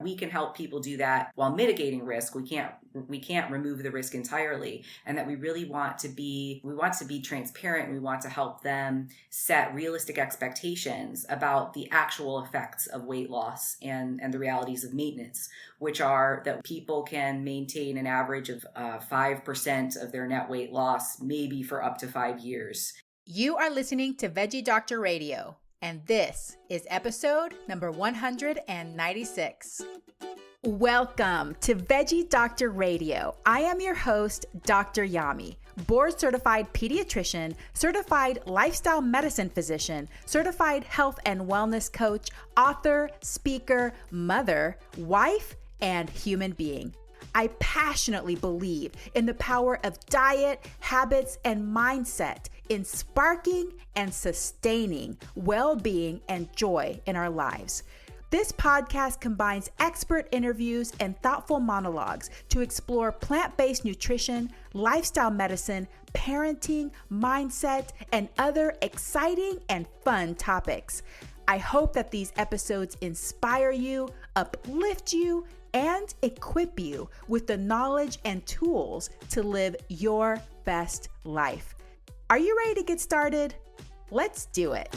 We can help people do that while mitigating risk. We can't remove the risk entirely, and that we really want to be transparent. We want to help them set realistic expectations about the actual effects of weight loss and the realities of maintenance, which are that people can maintain an average of 5% of their net weight loss, maybe for up to 5 years. You are listening to Veggie Doctor Radio, and this is episode number 196. Welcome to Veggie Doctor Radio. I am your host, Dr. Yami, board-certified pediatrician, certified lifestyle medicine physician, certified health and wellness coach, author, speaker, mother, wife, and human being. I passionately believe in the power of diet, habits, and mindset in sparking and sustaining well-being and joy in our lives. This podcast combines expert interviews and thoughtful monologues to explore plant-based nutrition, lifestyle medicine, parenting, mindset, and other exciting and fun topics. I hope that these episodes inspire you, uplift you, and equip you with the knowledge and tools to live your best life. Are you ready to get started? Let's do it.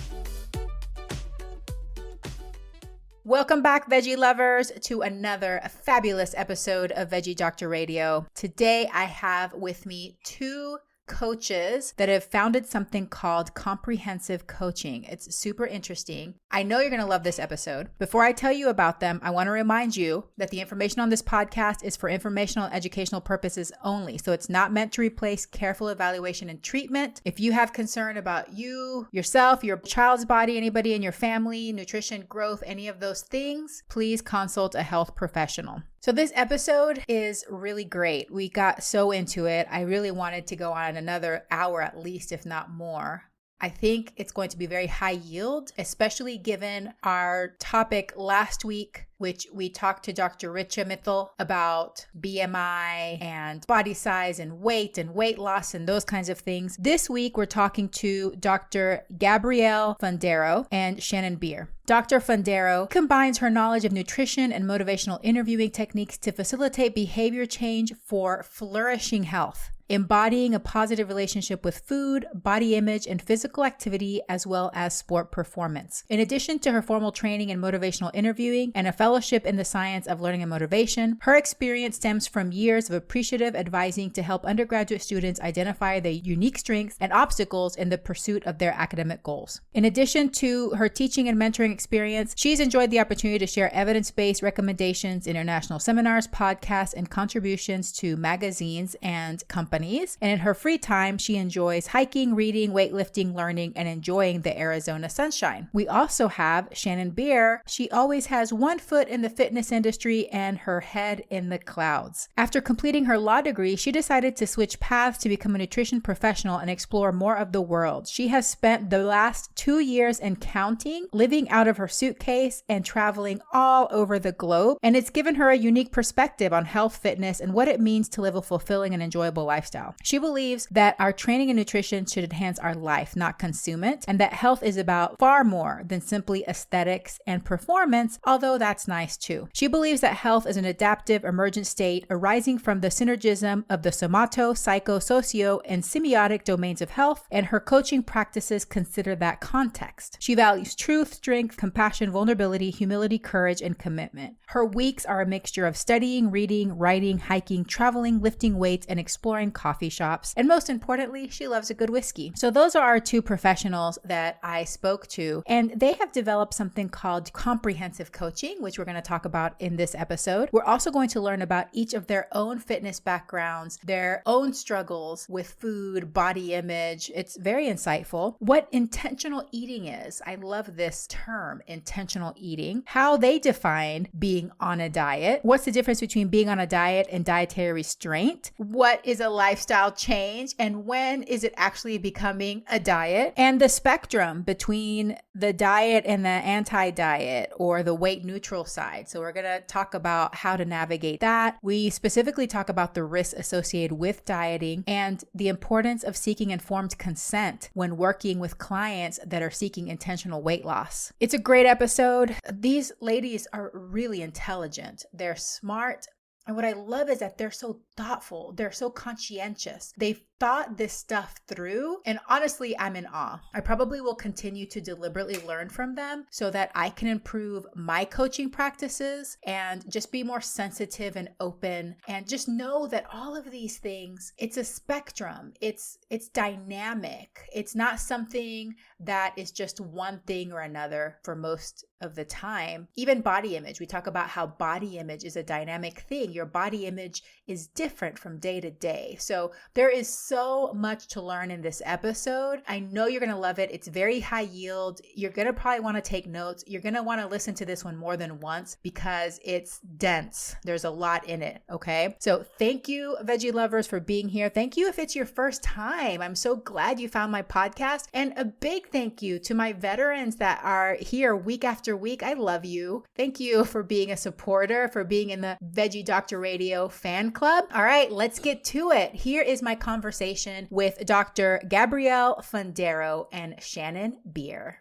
Welcome back, veggie lovers, to another fabulous episode of Veggie Doctor Radio. Today, I have with me two coaches that have founded something called comprehensive coaching. It's super interesting. I know you're going to love this episode. Before I tell you about them, I want to remind you that the information on this podcast is for informational and educational purposes only. So it's not meant to replace careful evaluation and treatment. If you have concern about you, yourself, your child's body, anybody in your family, nutrition, growth, any of those things, please consult a health professional. So this episode is really great. We got so into it. I really wanted to go on another hour at least, if not more. I think it's going to be very high yield, especially given our topic last week, which we talked to Dr. Richa Mittal about BMI and body size and weight loss and those kinds of things. This week, we're talking to Dr. Gabrielle FUNDARO and Shannon Beer. Dr. FUNDARO combines her knowledge of nutrition and motivational interviewing techniques to facilitate behavior change for flourishing health, embodying a positive relationship with food, body image, and physical activity, as well as sport performance. In addition to her formal training in motivational interviewing and a fellowship in the science of learning and motivation, her experience stems from years of appreciative advising to help undergraduate students identify their unique strengths and obstacles in the pursuit of their academic goals. In addition to her teaching and mentoring experience, she's enjoyed the opportunity to share evidence-based recommendations, international seminars, podcasts, and contributions to magazines and companies. And in her free time, she enjoys hiking, reading, weightlifting, learning, and enjoying the Arizona sunshine. We also have Shannon Beer. She always has one foot in the fitness industry and her head in the clouds. After completing her law degree, she decided to switch paths to become a nutrition professional and explore more of the world. She has spent the last 2 years and counting living out of her suitcase and traveling all over the globe, and it's given her a unique perspective on health, fitness, and what it means to live a fulfilling and enjoyable lifestyle. She believes that our training in nutrition should enhance our life, not consume it, and that health is about far more than simply aesthetics and performance, although that's nice too. She believes that health is an adaptive, emergent state arising from the synergism of the somato, psycho, socio, and semiotic domains of health, and her coaching practices consider that context. She values truth, strength, compassion, vulnerability, humility, courage, and commitment. Her weeks are a mixture of studying, reading, writing, hiking, traveling, lifting weights, and exploring coffee shops. And most importantly, she loves a good whiskey. So those are our two professionals that I spoke to, and they have developed something called comprehensive coaching, which we're going to talk about in this episode. We're also going to learn about each of their own fitness backgrounds, their own struggles with food, body image. It's very insightful. What intentional eating is. I love this term, intentional eating. How they define being on a diet. What's the difference between being on a diet and dietary restraint? What is a lifestyle change, and when is it actually becoming a diet, and the spectrum between the diet and the anti-diet or the weight neutral side. So we're going to talk about how to navigate that. We specifically talk about the risks associated with dieting and the importance of seeking informed consent when working with clients that are seeking intentional weight loss. It's a great episode. These ladies are really intelligent. They're smart. And what I love is that they're so thoughtful. They're so conscientious. They've thought this stuff through. And honestly, I'm in awe. I probably will continue to deliberately learn from them so that I can improve my coaching practices and just be more sensitive and open, and just know that all of these things, it's a spectrum. It's dynamic. It's not something that is just one thing or another for most of the time. Even body image. We talk about how body image is a dynamic thing. Your body image is different from day to day. So there is so much to learn in this episode. I know you're going to love it. It's very high yield. You're going to probably want to take notes. You're going to want to listen to this one more than once because it's dense. There's a lot in it. Okay. So thank you, veggie lovers, for being here. Thank you if it's your first time. I'm so glad you found my podcast. And a big thank you to my veterans that are here week after week. I love you. Thank you for being a supporter, for being in the Veggie Doctor Radio fan club. All right, let's get to it. Here is my conversation with Dr. Gabrielle FUNDARO and Shannon Beer.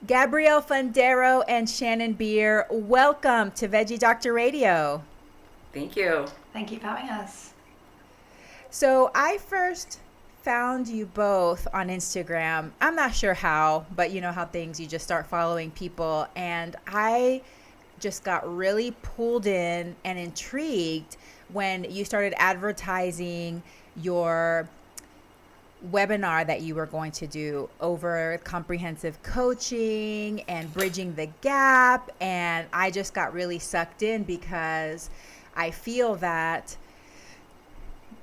Gabrielle FUNDARO and Shannon Beer, welcome to Veggie Doctor Radio. Thank you. Thank you for having us. So I first found you both on Instagram. I'm not sure how, but you know how things, you just start following people. And I just got really pulled in and intrigued when you started advertising your webinar that you were going to do over comprehensive coaching and bridging the gap. And I just got really sucked in because I feel that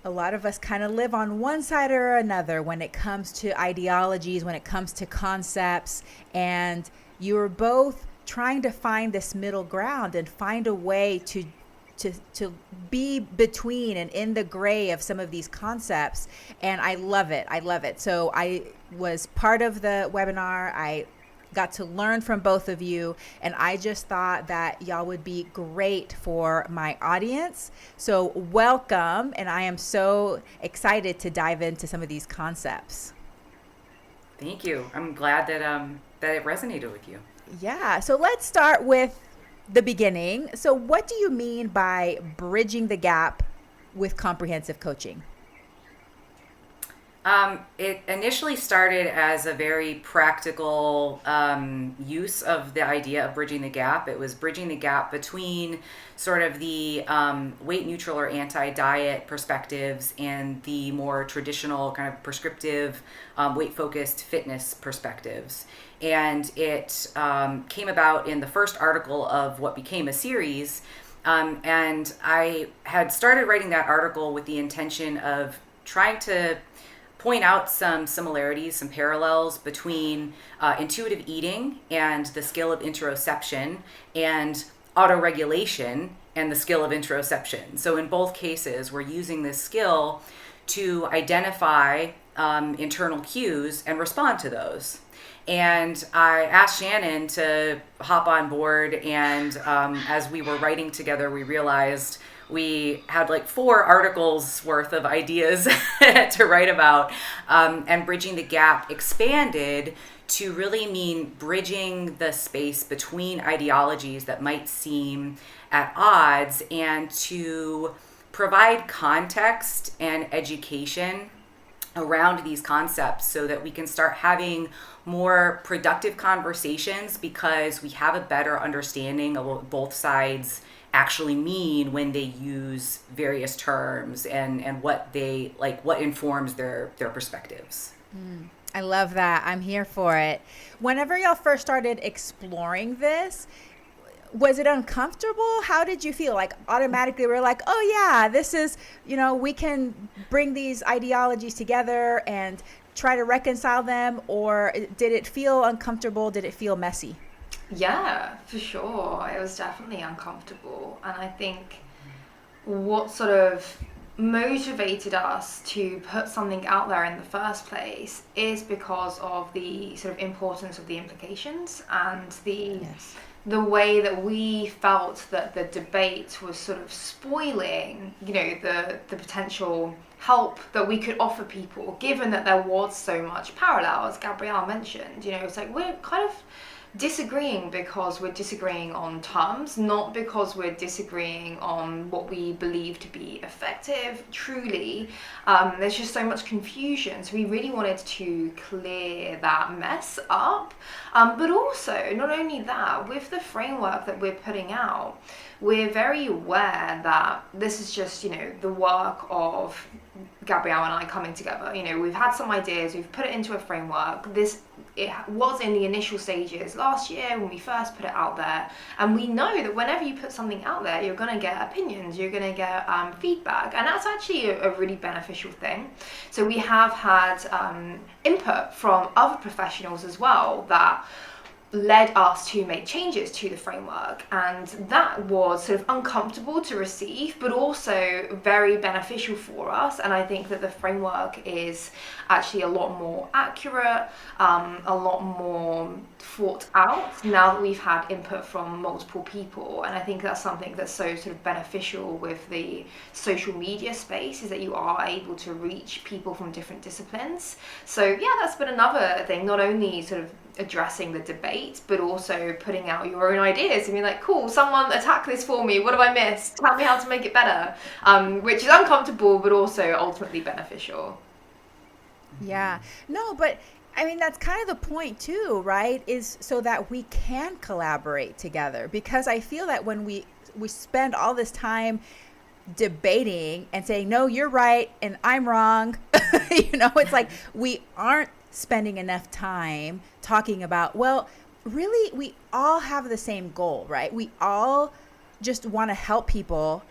a lot of us kind of live on one side or another when it comes to ideologies, when it comes to concepts, and you were both trying to find this middle ground and find a way to be between and in the gray of some of these concepts. And I love it. I love it. So I was part of the webinar. I got to learn from both of you, and I just thought that y'all would be great for my audience. So welcome, and I am so excited to dive into some of these concepts. Thank you. I'm glad that that it resonated with you. Yeah, so let's start with the beginning. So what do you mean by bridging the gap with comprehensive coaching? It initially started as a very practical use of the idea of bridging the gap. It was bridging the gap between sort of the weight neutral or anti-diet perspectives and the more traditional kind of prescriptive weight-focused fitness perspectives. And it came about in the first article of what became a series. And I had started writing that article with the intention of trying to point out some similarities, some parallels between intuitive eating and the skill of interoception, and autoregulation and the skill of interoception. So in both cases, we're using this skill to identify internal cues and respond to those. And I asked Shannon to hop on board, and as we were writing together, we realized we had like 4 articles worth of ideas to write about, and bridging the gap expanded to really mean bridging the space between ideologies that might seem at odds, and to provide context and education around these concepts so that we can start having more productive conversations, because we have a better understanding of what both sides actually mean when they use various terms, and what they like, what informs their perspectives. I love that. I'm here for it. Whenever y'all first started exploring this, was it uncomfortable? How did you feel? Like automatically we're like, oh yeah, this is, we can bring these ideologies together and try to reconcile them? Or did it feel uncomfortable? Did it feel messy? Yeah, for sure. It was definitely uncomfortable. And I think what sort of motivated us to put something out there in the first place is because of the sort of importance of the implications and the way that we felt that the debate was sort of spoiling, the potential help that we could offer people, given that there was so much parallel, as Gabrielle mentioned. It's like we're kind of disagreeing because we're disagreeing on terms, not because we're disagreeing on what we believe to be effective, truly. There's just so much confusion. So we really wanted to clear that mess up. But also, not only that, with the framework that we're putting out, we're very aware that this is just, the work of Gabrielle and I coming together. We've had some ideas, we've put it into a framework. It was in the initial stages last year when we first put it out there, and we know that whenever you put something out there, you're going to get opinions, you're going to get feedback, and that's actually a really beneficial thing. So we have had input from other professionals as well that led us to make changes to the framework, and that was sort of uncomfortable to receive but also very beneficial for us. And I think that the framework is actually a lot more accurate, a lot more thought out now that we've had input from multiple people. And I think that's something that's so sort of beneficial with the social media space, is that you are able to reach people from different disciplines. So yeah, that's been another thing, not only sort of addressing the debate, but also putting out your own ideas and being like, cool, someone attack this for me, what have I missed, tell me how to make it better, which is uncomfortable but also ultimately beneficial. Yeah, no, but I mean, that's kind of the point too, right? Is so that we can collaborate together, because I feel that when we spend all this time debating and saying, no, you're right and I'm wrong, it's like we aren't spending enough time talking about, well, really, we all have the same goal, right? We all just want to help people,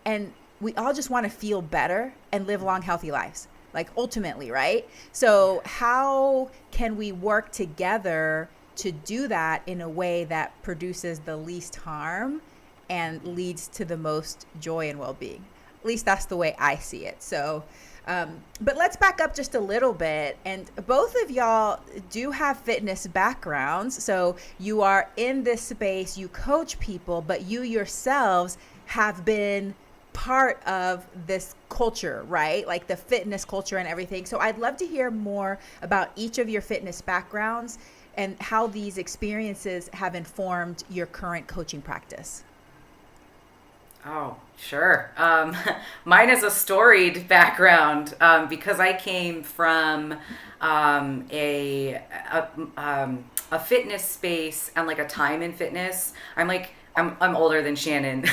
and we all just want to feel better and live long, healthy lives, like ultimately, right? So how can we work together to do that in a way that produces the least harm and leads to the most joy and well-being? At least that's the way I see it. So but let's back up just a little bit. And both of y'all do have fitness backgrounds. So you are in this space, you coach people, but you yourselves have been part of this culture, right? Like the fitness culture and everything. So I'd love to hear more about each of your fitness backgrounds and how these experiences have informed your current coaching practice. Oh, sure. Mine is a storied background because I came from a fitness space and like a time in fitness. I'm older than Shannon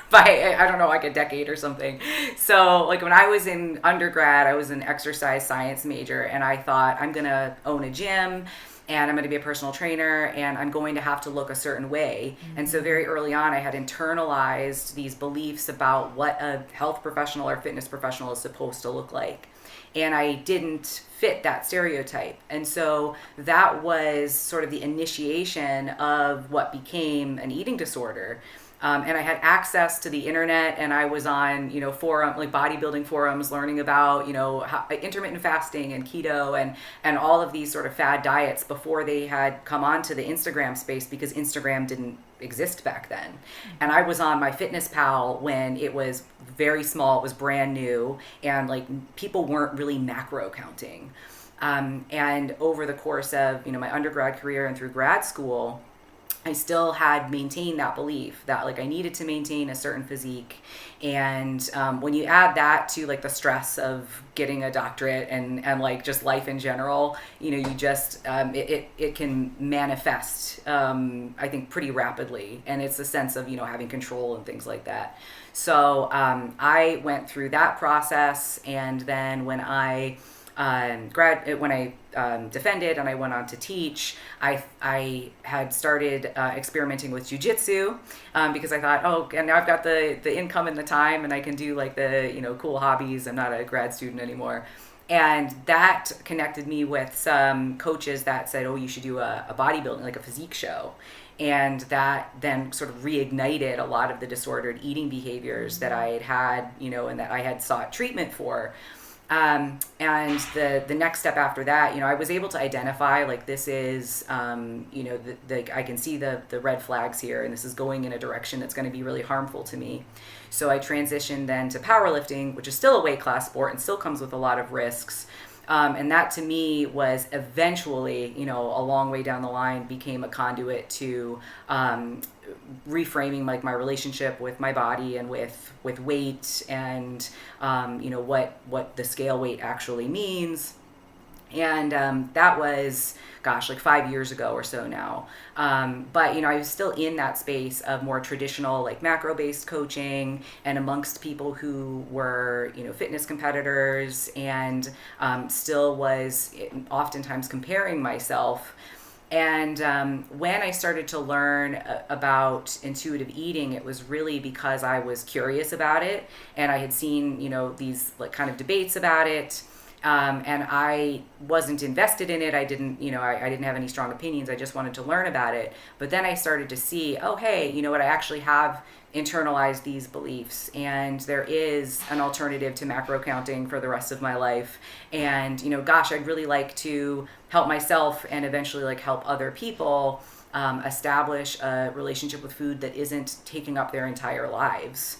by, I don't know, like a decade or something. So like when I was in undergrad, I was an exercise science major, and I thought I'm going to own a gym and I'm going to be a personal trainer and I'm going to have to look a certain way. Mm-hmm. And so very early on, I had internalized these beliefs about what a health professional or fitness professional is supposed to look like. And I didn't fit that stereotype. And so that was sort of the initiation of what became an eating disorder. And I had access to the internet, and I was on, forum, like bodybuilding forums, learning about, intermittent fasting and keto and all of these sort of fad diets before they had come onto the Instagram space, because Instagram didn't exist back then. And I was on MyFitnessPal when it was very small, it was brand new, and like people weren't really macro counting. And over the course of, my undergrad career and through grad school, I still had maintained that belief that like I needed to maintain a certain physique. And when you add that to like the stress of getting a doctorate and like just life in general, you just, it can manifest, I think pretty rapidly. And it's a sense of, having control and things like that. So I went through that process. And then when I defended and I went on to teach, I had started experimenting with jujitsu because I thought, and now I've got the income and the time and I can do like the cool hobbies. I'm not a grad student anymore. And that connected me with some coaches that said, you should do a bodybuilding, like a physique show. And that then sort of reignited a lot of the disordered eating behaviors that I had, and that I had sought treatment for. And the next step after that, I was able to identify, like, this is, I can see the red flags here, and this is going in a direction that's going to be really harmful to me. So I transitioned then to powerlifting, which is still a weight class sport and still comes with a lot of risks. And that to me was eventually, a long way down the line, became a conduit to reframing like my relationship with my body and with weight and, what the scale weight actually means. And that was, like 5 years ago or so now. But, I was still in that space of more traditional, like macro-based coaching and amongst people who were, fitness competitors, and still was oftentimes comparing myself. And when I started to learn about intuitive eating, it was really because I was curious about it, and I had seen, these like kind of debates about it. And I wasn't invested in it. I didn't have any strong opinions. I just wanted to learn about it. But then I started to see, oh, hey, I actually have internalized these beliefs, and there is an alternative to macro counting for the rest of my life. And, I'd really like to help myself and eventually like help other people establish a relationship with food that isn't taking up their entire lives.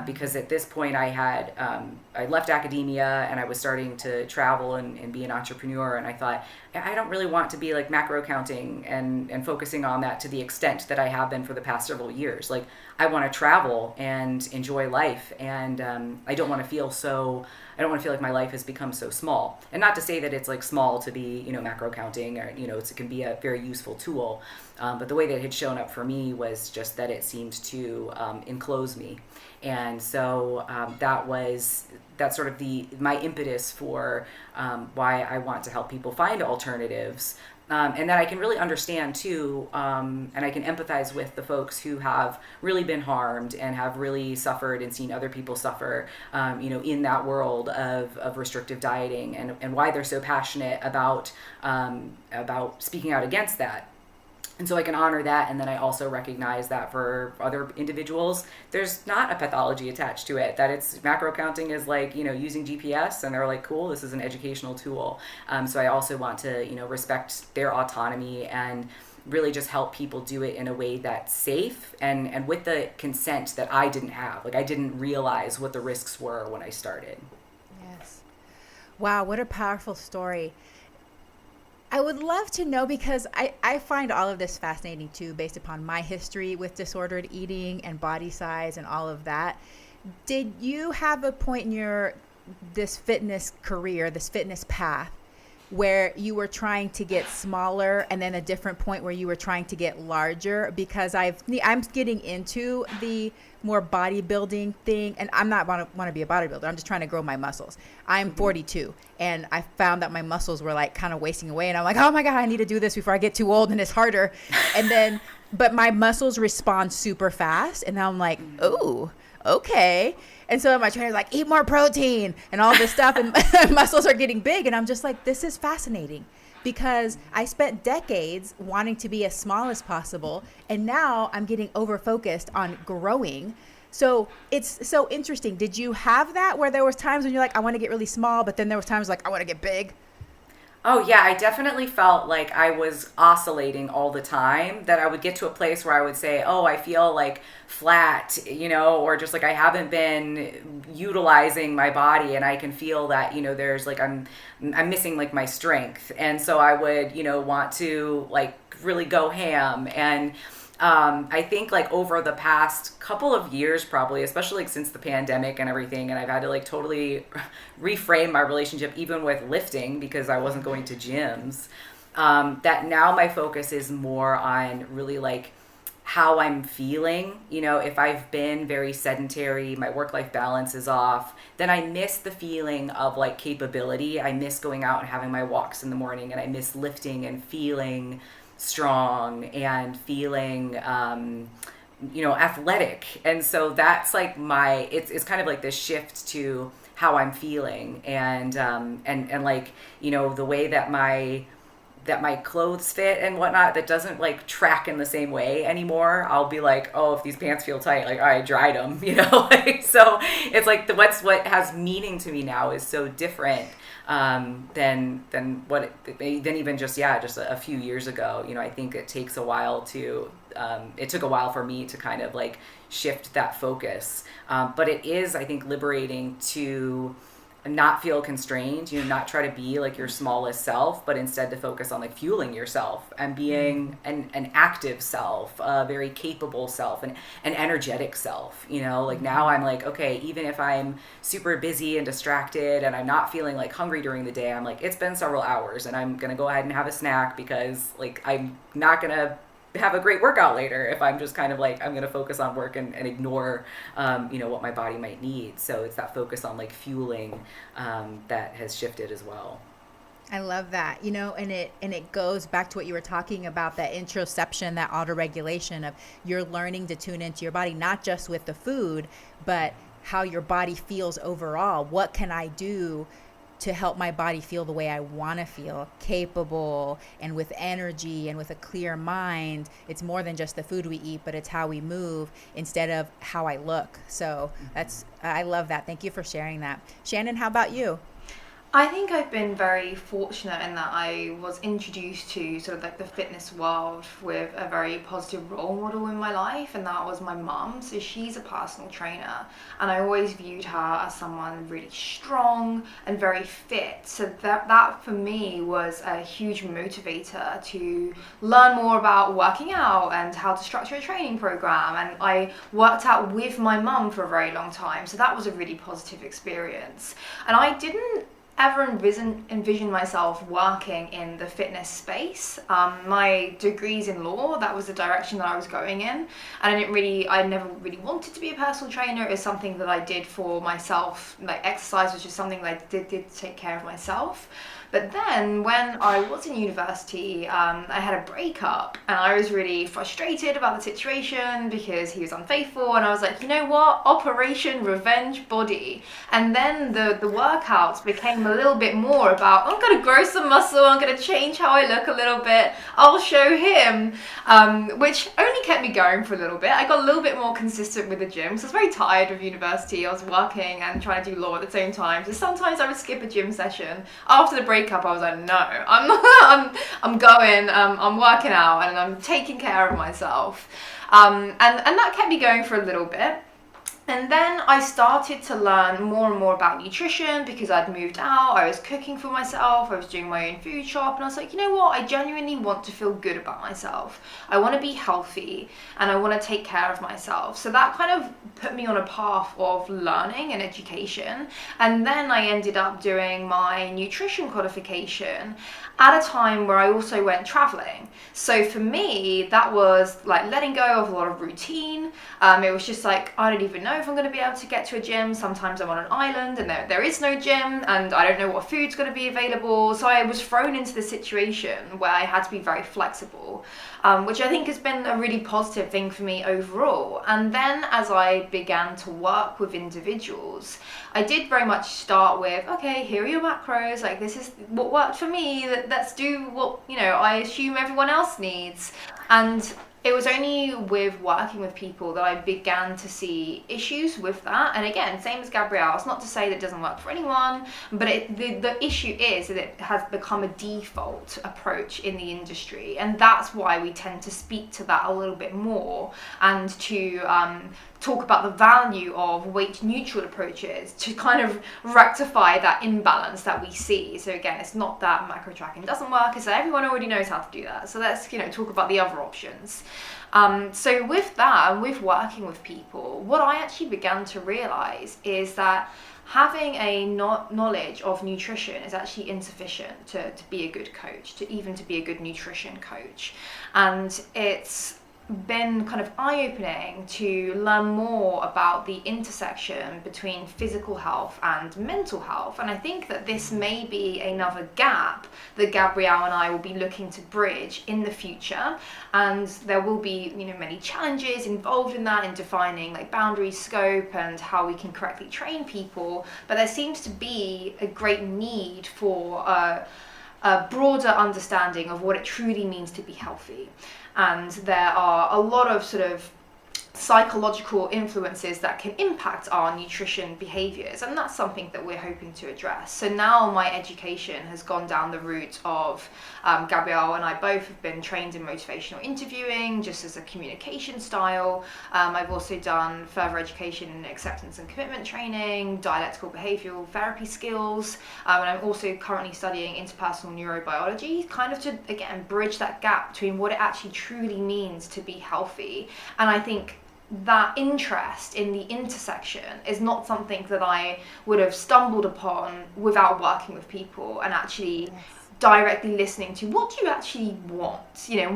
Because at this point I left academia and I was starting to travel and be an entrepreneur. And I thought, I don't really want to be like macro counting and focusing on that to the extent that I have been for the past several years. Like, I want to travel and enjoy life. And I don't want to feel like my life has become so small. And not to say that it's like small to be, macro counting, or, it can be a very useful tool. But the way that it had shown up for me was just that it seemed to enclose me. And so that's sort of my impetus for why I want to help people find alternatives. And that I can really understand too, and I can empathize with the folks who have really been harmed and have really suffered and seen other people suffer, in that world of restrictive dieting, and why they're so passionate about speaking out against that. And so I can honor that, and then I also recognize that for other individuals, there's not a pathology attached to it, that it's macro counting is like, using GPS, and they're like, cool, this is an educational tool. So I also want to, respect their autonomy and really just help people do it in a way that's safe and with the consent that I didn't have. Like, I didn't realize what the risks were when I started. Yes. Wow, what a powerful story. I would love to know, because I find all of this fascinating too, based upon my history with disordered eating and body size and all of that. Did you have a point in this fitness career, this fitness path, where you were trying to get smaller, and then a different point where you were trying to get larger? Because I'm getting into the more bodybuilding thing, and I'm not want to be a bodybuilder. I'm just trying to grow my muscles. I'm 42, and I found that my muscles were like kind of wasting away, and I'm like, oh my God, I need to do this before I get too old and it's harder. And then, but my muscles respond super fast, and now I'm like, oh, okay. And so my trainer's like, eat more protein and all this stuff, and my muscles are getting big, and I'm just like, this is fascinating. Because I spent decades wanting to be as small as possible, and now I'm getting over-focused on growing. So it's so interesting. Did you have that, where there was times when you're like, I want to get really small, but then there was times like, I want to get big? Oh yeah, I definitely felt like I was oscillating all the time, that I would get to a place where I would say, oh, I feel like flat, or just like I haven't been utilizing my body, and I can feel that, there's like, I'm missing like my strength. And so I would, want to like really go ham. And I think like over the past couple of years, probably, especially like since the pandemic and everything, and I've had to like totally reframe my relationship even with lifting, because I wasn't going to gyms, that now my focus is more on really like how I'm feeling. If I've been very sedentary, my work-life balance is off, then I miss the feeling of like capability. I miss going out and having my walks in the morning, and I miss lifting and feeling strong and feeling athletic. And so that's like it's kind of like this shift to how I'm feeling, and like the way that my that my clothes fit and whatnot, that doesn't like track in the same way anymore. I'll be like, oh, if these pants feel tight, like, all right, I dried them, you know? Like, so it's like what has meaning to me now is so different than even just a few years ago. You know, I think it takes a while it took a while for me to kind of like shift that focus. But it is, I think, liberating to not feel constrained, you know, not try to be like your smallest self, but instead to focus on like fueling yourself and being an active self, a very capable self, and an energetic self, you know. Like now I'm like, okay, even if I'm super busy and distracted and I'm not feeling like hungry during the day, I'm like, it's been several hours and I'm gonna go ahead and have a snack, because like I'm not gonna have a great workout later if I'm just kind of like, I'm going to focus on work and ignore, you know, what my body might need. So it's that focus on like fueling that has shifted as well. I love that, you know, and it goes back to what you were talking about, that interoception, that autoregulation of you're learning to tune into your body, not just with the food, but how your body feels overall. What can I do to help my body feel the way I want to feel, capable and with energy and with a clear mind? It's more than just the food we eat, but it's how we move instead of how I look. So I love that. Thank you for sharing that. Shannon, how about you? I think I've been very fortunate in that I was introduced to sort of like the fitness world with a very positive role model in my life, and that was my mum. So she's a personal trainer, and I always viewed her as someone really strong and very fit. So that for me was a huge motivator to learn more about working out and how to structure a training program. And I worked out with my mum for a very long time, so that was a really positive experience. And I didn't ever envision myself working in the fitness space. My degree's in law, that was the direction that I was going in, and I never really wanted to be a personal trainer. It was something that I did for myself. Like exercise was just something that I did to take care of myself. But then when I was in university, I had a breakup, and I was really frustrated about the situation because he was unfaithful, and I was like, you know what, Operation Revenge Body. And then the workouts became a little bit more about, I'm going to grow some muscle, I'm going to change how I look a little bit, I'll show him, which only kept me going for a little bit. I got a little bit more consistent with the gym, so I was very tired of university. I was working and trying to do law at the same time, so sometimes I would skip a gym session. After the breakup, I was like, no, I'm going, I'm working out, and I'm taking care of myself. And that kept me going for a little bit. And then I started to learn more and more about nutrition because I'd moved out, I was cooking for myself, I was doing my own food shop, and I was like, you know what, I genuinely want to feel good about myself. I want to be healthy and I want to take care of myself. So that kind of put me on a path of learning and education. And then I ended up doing my nutrition qualification at a time where I also went traveling. So for me, that was like letting go of a lot of routine. It was just like, I don't even know if I'm going to be able to get to a gym. Sometimes I'm on an island and there is no gym, and I don't know what food's going to be available. So I was thrown into the situation where I had to be very flexible, which I think has been a really positive thing for me overall. And then as I began to work with individuals, I did very much start with, okay, here are your macros, like this is what worked for me, let's do what, you know, I assume everyone else needs. And it was only with working with people that I began to see issues with that. And again, same as Gabrielle, it's not to say that it doesn't work for anyone, but the issue is that it has become a default approach in the industry. And that's why we tend to speak to that a little bit more, and to talk about the value of weight neutral approaches to kind of rectify that imbalance that we see. So again, it's not that macro tracking doesn't work, it's that everyone already knows how to do that. So let's, you know, talk about the other options. So with that, and with working with people, what I actually began to realize is that having a knowledge of nutrition is actually insufficient to be a good coach, to be a good nutrition coach. And it's been kind of eye-opening to learn more about the intersection between physical health and mental health. And I think that this may be another gap that Gabrielle and I will be looking to bridge in the future. And there will be, you know, many challenges involved in that, in defining like boundary, scope, and how we can correctly train people. But there seems to be a great need for a broader understanding of what it truly means to be healthy. And there are a lot of sort of psychological influences that can impact our nutrition behaviors, and that's something that we're hoping to address. So now my education has gone down the route of Gabrielle and I both have been trained in motivational interviewing just as a communication style. I've also done further education in acceptance and commitment training, dialectical behavioral therapy skills, and I'm also currently studying interpersonal neurobiology, kind of to again bridge that gap between what it actually truly means to be healthy. And I think that interest in the intersection is not something that I would have stumbled upon without working with people and actually directly listening to what do you actually want,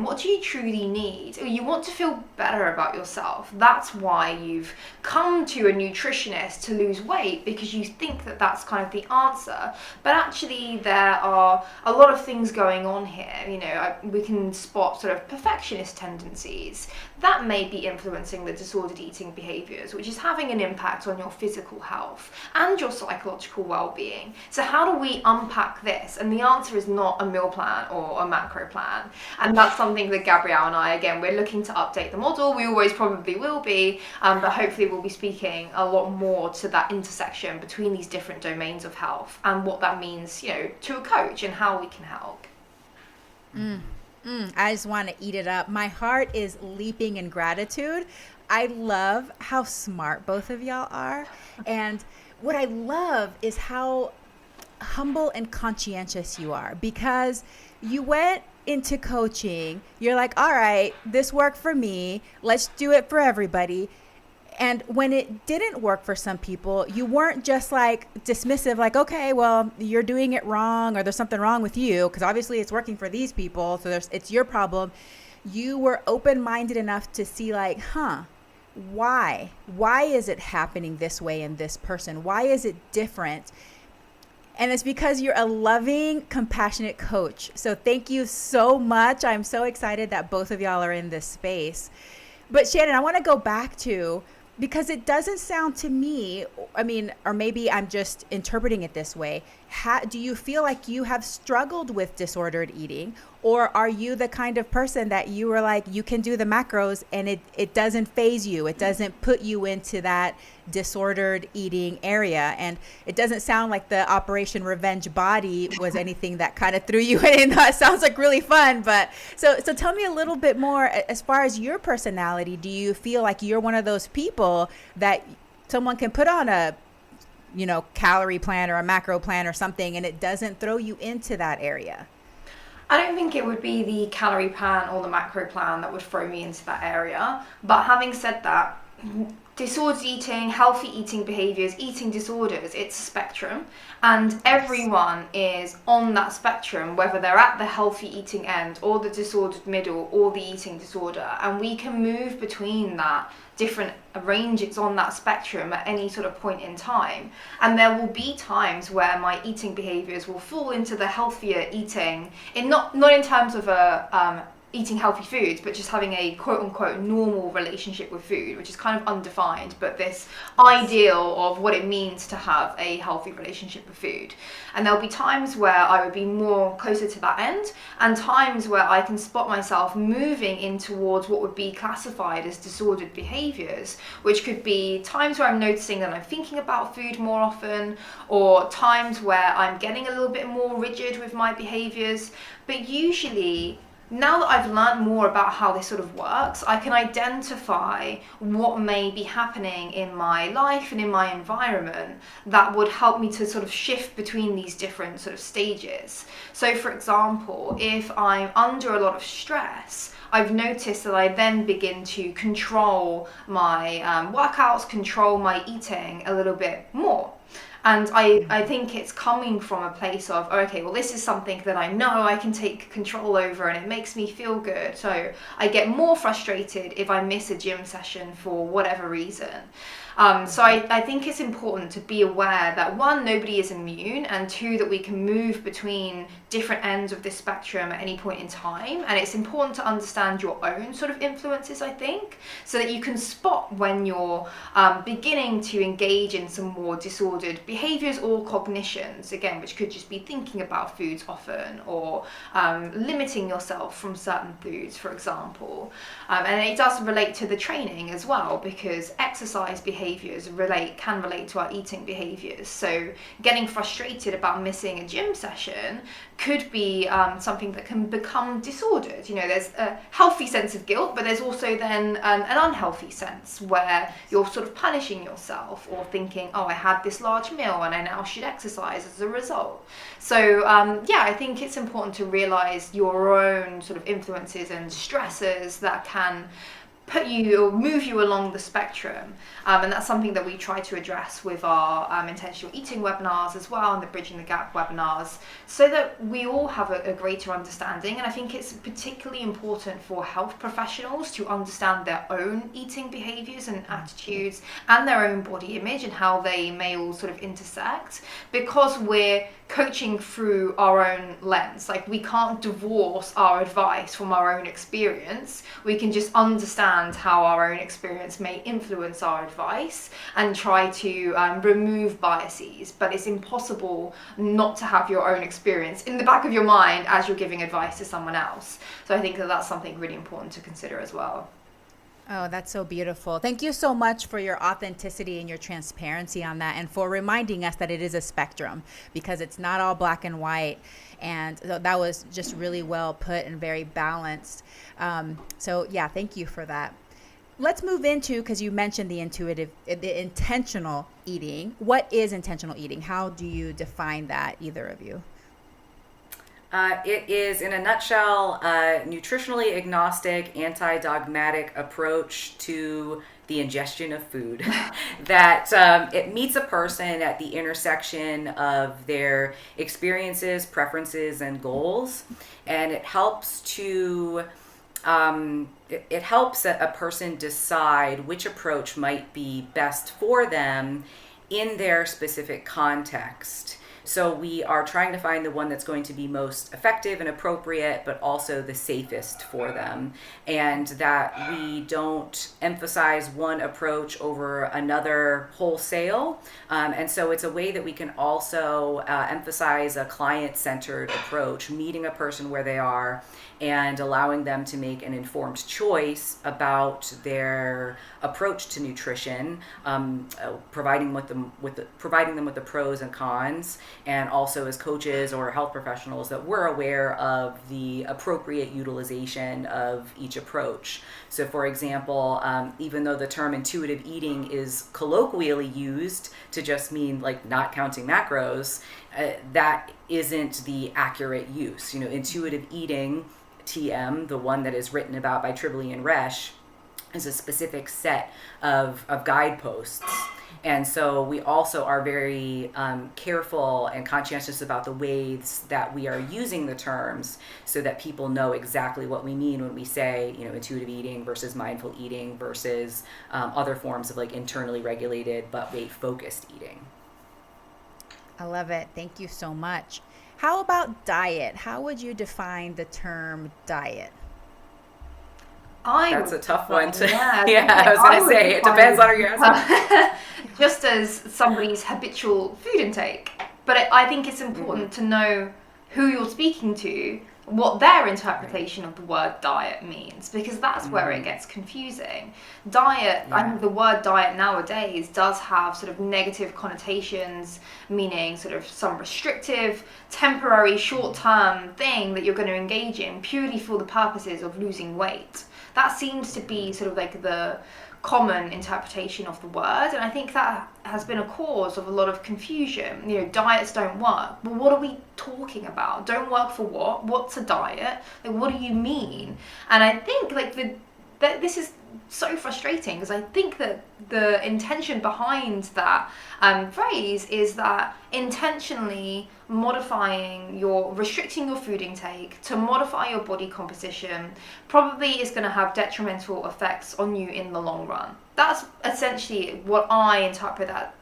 what do you truly need. You want to feel better about yourself. That's why you've come to a nutritionist to lose weight, because you think that that's kind of the answer. But actually there are a lot of things going on here. We can spot sort of perfectionist tendencies that may be influencing the disordered eating behaviors, which is having an impact on your physical health and your psychological well-being. So how do we unpack this? And the answer is not a meal plan or a macro plan. And that's something that Gabrielle and I, again, we're looking to update the model. We always probably will be, but hopefully we'll be speaking a lot more to that intersection between these different domains of health and what that means, to a coach and how we can help. I just want to eat it up. My heart is leaping in gratitude. I love how smart both of y'all are. And what I love is how humble and conscientious you are, because you went into coaching. You're like, all right, this worked for me. Let's do it for everybody. And when it didn't work for some people, you weren't just like dismissive, like, okay, well, you're doing it wrong, or there's something wrong with you, because obviously it's working for these people, so it's your problem. You were open-minded enough to see like, why? Why is it happening this way in this person? Why is it different? And it's because you're a loving, compassionate coach. So thank you so much. I'm so excited that both of y'all are in this space. But Shannon, I want to go back to, because it doesn't sound to me, or maybe I'm just interpreting it this way. Do you feel like you have struggled with disordered eating, or are you the kind of person that you were like, you can do the macros and it doesn't faze you? It doesn't put you into that disordered eating area. And it doesn't sound like the Operation Revenge Body was anything that kind of threw you in. That sounds like really fun. But so tell me a little bit more as far as your personality. Do you feel like you're one of those people that someone can put on a calorie plan or a macro plan or something, and it doesn't throw you into that area? I don't think it would be the calorie plan or the macro plan that would throw me into that area. But having said that, disordered eating, healthy eating behaviors, eating disorders, it's a spectrum, and everyone is on that spectrum, whether they're at the healthy eating end or the disordered middle or the eating disorder, and we can move between that different ranges on that spectrum at any sort of point in time. And there will be times where my eating behaviors will fall into the healthier eating, not in terms of eating healthy foods, but just having a quote-unquote normal relationship with food, which is kind of undefined, but this ideal of what it means to have a healthy relationship with food. And there'll be times where I would be more closer to that end, and times where I can spot myself moving in towards what would be classified as disordered behaviors, which could be times where I'm noticing that I'm thinking about food more often, or times where I'm getting a little bit more rigid with my behaviors. But usually, now that I've learned more about how this sort of works, I can identify what may be happening in my life and in my environment that would help me to sort of shift between these different sort of stages. So for example, if I'm under a lot of stress, I've noticed that I then begin to control my workouts, control my eating a little bit more. And I think it's coming from a place of, okay, well, this is something that I know I can take control over and it makes me feel good. So I get more frustrated if I miss a gym session for whatever reason. So I think it's important to be aware that, one, nobody is immune, and two, that we can move between different ends of this spectrum at any point in time. And it's important to understand your own sort of influences, I think, so that you can spot when you're beginning to engage in some more disordered behaviors or cognitions, again, which could just be thinking about foods often, or limiting yourself from certain foods, for example. And it does relate to the training as well, because exercise behaviors can relate to our eating behaviors. So getting frustrated about missing a gym session could be something that can become disordered. There's a healthy sense of guilt, but there's also then an unhealthy sense where you're sort of punishing yourself, or thinking, oh, I had this large meal and I now should exercise as a result. So I think it's important to realize your own sort of influences and stressors that can put you or move you along the spectrum, and that's something that we try to address with our intentional eating webinars as well, and the Bridging the Gap webinars, so that we all have a greater understanding. And I think it's particularly important for health professionals to understand their own eating behaviors and attitudes, and their own body image, and how they may all sort of intersect, because we're coaching through our own lens. Like, we can't divorce our advice from our own experience. We can just understand how our own experience may influence our advice and try to remove biases, but it's impossible not to have your own experience in the back of your mind as you're giving advice to someone else. So I think that that's something really important to consider as well. Oh, that's so beautiful. Thank you so much for your authenticity and your transparency on that, and for reminding us that it is a spectrum, because it's not all black and white. And that was just really well put and very balanced. Thank you for that. Let's move into, because you mentioned the intentional eating. What is intentional eating? How do you define that, either of you? It is, in a nutshell, a nutritionally agnostic, anti-dogmatic approach to the ingestion of food. That it meets a person at the intersection of their experiences, preferences, and goals, and it helps to it helps a person decide which approach might be best for them in their specific context. So we are trying to find the one that's going to be most effective and appropriate, but also the safest for them. And that we don't emphasize one approach over another wholesale. And so it's a way that we can also emphasize a client-centered approach, meeting a person where they are and allowing them to make an informed choice about their approach to nutrition, providing them with the pros and cons, and also as coaches or health professionals that we're aware of the appropriate utilization of each approach. So for example, even though the term intuitive eating is colloquially used to just mean like not counting macros, that isn't the accurate use. Intuitive eating, TM, the one that is written about by Tribole and Resch, is a specific set of guideposts. And so we also are very careful and conscientious about the ways that we are using the terms, so that people know exactly what we mean when we say, intuitive eating versus mindful eating versus other forms of like internally regulated but weight-focused eating. I love it. Thank you so much. How about diet? How would you define the term diet? That's a tough one to. Yeah, I was going to say, it depends on your answer. Just as somebody's habitual food intake. But I think it's important to know who you're speaking to, what their interpretation of the word diet means, because that's where it gets confusing. Diet, I think the word diet nowadays does have sort of negative connotations, meaning sort of some restrictive, temporary, short-term thing that you're going to engage in purely for the purposes of losing weight. That seems to be sort of like the common interpretation of the word, and I think that has been a cause of a lot of confusion. Diets don't work. Well, what are we talking about? Don't work for what? What's a diet? Like, what do you mean? And I think like this is so frustrating, because I think that the intention behind that phrase is that intentionally restricting your food intake to modify your body composition probably is going to have detrimental effects on you in the long run. That's essentially what I interpret that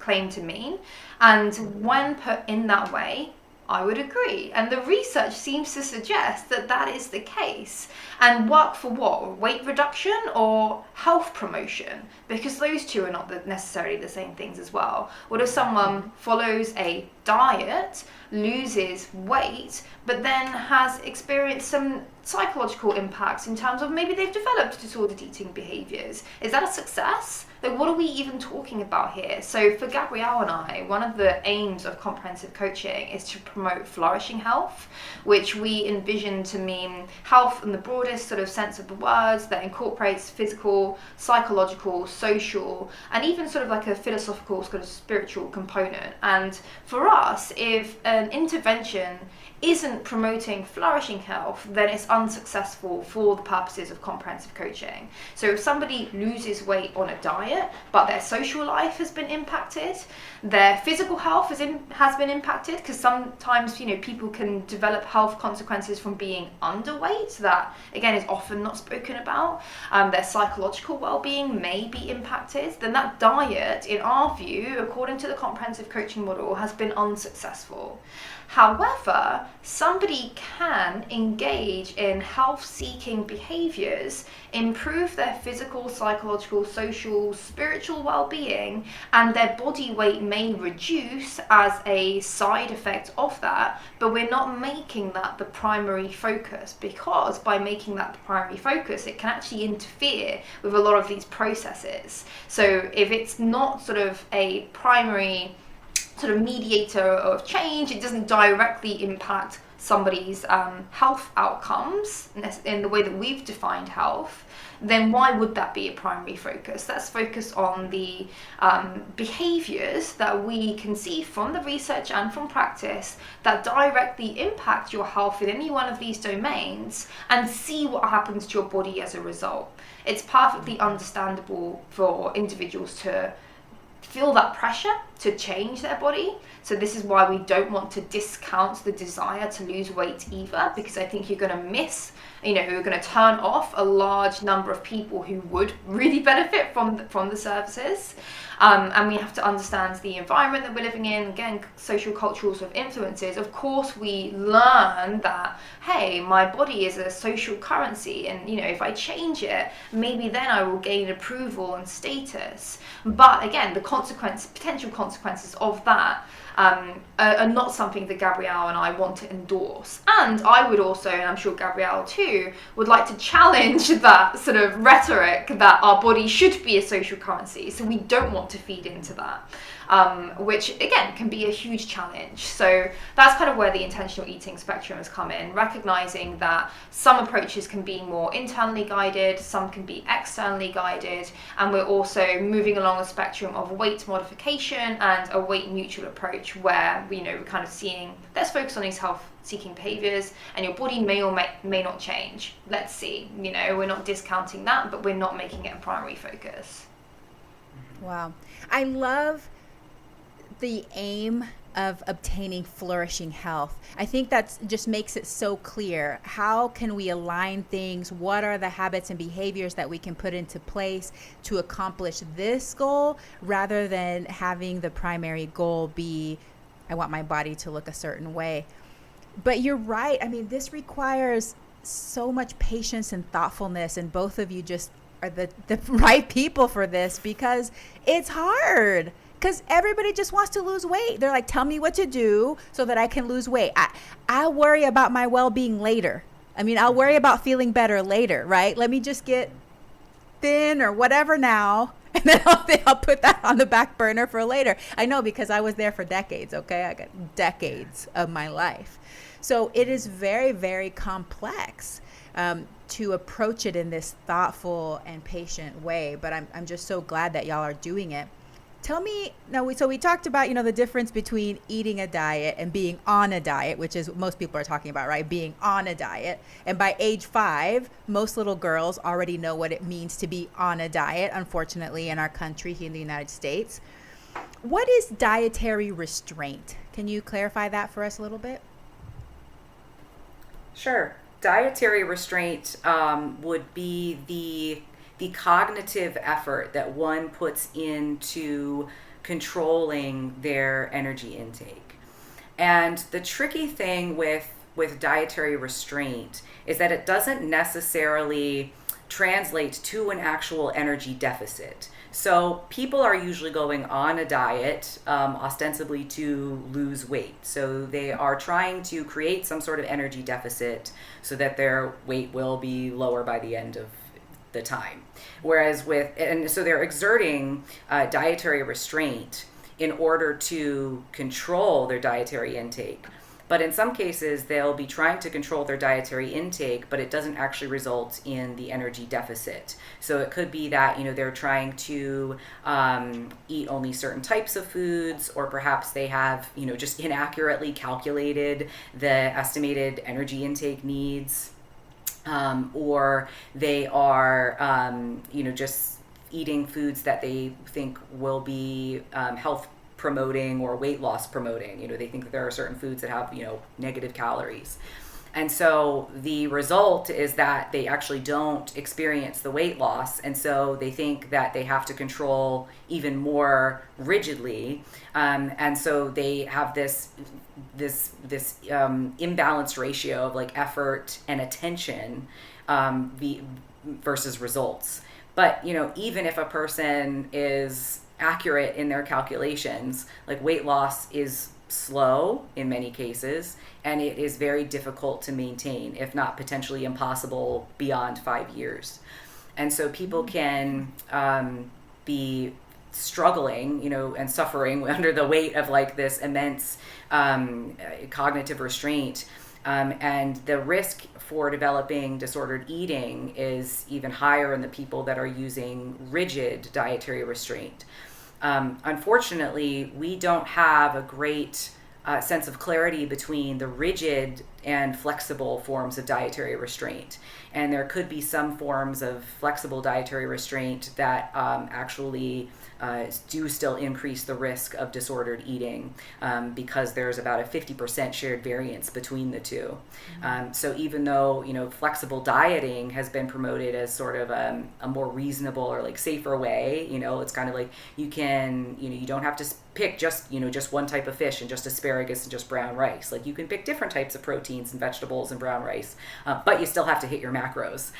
claim to mean. And when put in that way, I would agree. And the research seems to suggest that that is the case. And work for what? Weight reduction or health promotion? Because those two are not necessarily the same things as well. What if someone follows a diet, loses weight, but then has experienced some psychological impacts in terms of maybe they've developed disordered eating behaviors? Is that a success? Like, what are we even talking about here? So for Gabrielle and I, one of the aims of comprehensive coaching is to promote flourishing health, which we envision to mean health in the broadest sort of sense of the words, that incorporates physical, psychological, social, and even sort of like a philosophical, sort of spiritual component. And for us, if an intervention isn't promoting flourishing health, then it's unsuccessful for the purposes of comprehensive coaching. So if somebody loses weight on a diet, but their social life has been impacted, their physical health has been impacted, because sometimes, people can develop health consequences from being underweight, that again is often not spoken about. Their psychological well-being may be impacted, then that diet, in our view, according to the comprehensive coaching model, has been unsuccessful. However, somebody can engage in health-seeking behaviors, improve their physical, psychological, social, spiritual well-being, and their body weight may reduce as a side effect of that, but we're not making that the primary focus, because by making that the primary focus, it can actually interfere with a lot of these processes. So if it's not sort of a primary sort of mediator of change, it doesn't directly impact somebody's health outcomes in the way that we've defined health, then why would that be a primary focus? Let's focus on the behaviors that we can see from the research and from practice that directly impact your health in any one of these domains, and see what happens to your body as a result. It's perfectly understandable for individuals to feel that pressure to change their body. So this is why we don't want to discount the desire to lose weight either, because I think you're going to miss, you're going to turn off a large number of people who would really benefit from the services. And we have to understand the environment that we're living in. Again, social cultural sort of influences. Of course, we learn that, hey, my body is a social currency, and if I change it, maybe then I will gain approval and status. But again, the potential consequences of that are not something that Gabrielle and I want to endorse. And I would also, and I'm sure Gabrielle too, would like to challenge that sort of rhetoric that our body should be a social currency. So we don't want to feed into that, which again can be a huge challenge. So that's kind of where the intentional eating spectrum has come in, recognizing that some approaches can be more internally guided, some can be externally guided, and we're also moving along a spectrum of weight modification and a weight neutral approach, where we're kind of seeing, let's focus on these health-seeking behaviors, and your body may or may not change. Let's see. We're not discounting that, but we're not making it a primary focus. Wow. I love the aim of obtaining flourishing health. I think that just makes it so clear. How can we align things? What are the habits and behaviors that we can put into place to accomplish this goal, rather than having the primary goal be, I want my body to look a certain way. But you're right. I mean, this requires so much patience and thoughtfulness, and both of you just are the right people for this, because it's hard. Because everybody just wants to lose weight. They're like, tell me what to do so that I can lose weight. I worry about my well-being later. I mean, I'll worry about feeling better later, right? Let me just get thin or whatever now, and then I'll put that on the back burner for later. I know, because I was there for decades, okay? I got decades of my life. So it is very, very complex to approach it in this thoughtful and patient way. But I'm just so glad that y'all are doing it. Tell me now. So we talked about, the difference between eating a diet and being on a diet, which is what most people are talking about, right? Being on a diet. And by age 5, most little girls already know what it means to be on a diet, unfortunately, in our country, here in the United States. What is dietary restraint? Can you clarify that for us a little bit? Sure. Dietary restraint would be the cognitive effort that one puts into controlling their energy intake. And the tricky thing with dietary restraint is that it doesn't necessarily translate to an actual energy deficit. So people are usually going on a diet ostensibly to lose weight. So they are trying to create some sort of energy deficit so that their weight will be lower by the end of the time. Whereas so they're exerting dietary restraint in order to control their dietary intake. But in some cases, they'll be trying to control their dietary intake, but it doesn't actually result in the energy deficit. So it could be that, they're trying to eat only certain types of foods, or perhaps they have, just inaccurately calculated the estimated energy intake needs, or they are, just eating foods that they think will be health promoting or weight loss promoting. They think that there are certain foods that have, negative calories. And so the result is that they actually don't experience the weight loss. And so they think that they have to control even more rigidly. And so they have this imbalanced ratio of like effort and attention versus results. But, even if a person is accurate in their calculations, like weight loss is slow in many cases, and it is very difficult to maintain, if not potentially impossible beyond 5 years. And so people can be struggling, and suffering under the weight of like this immense cognitive restraint. And the risk for developing disordered eating is even higher in the people that are using rigid dietary restraint. Unfortunately, we don't have a great sense of clarity between the rigid and flexible forms of dietary restraint. And there could be some forms of flexible dietary restraint that actually do still increase the risk of disordered eating because there's about a 50% shared variance between the two. So even though, flexible dieting has been promoted as sort of a more reasonable or like safer way, it's kind of like you can, you don't have to pick just one type of fish and just asparagus and just brown rice. Like you can pick different types of proteins and vegetables and brown rice, but you still have to hit your macros.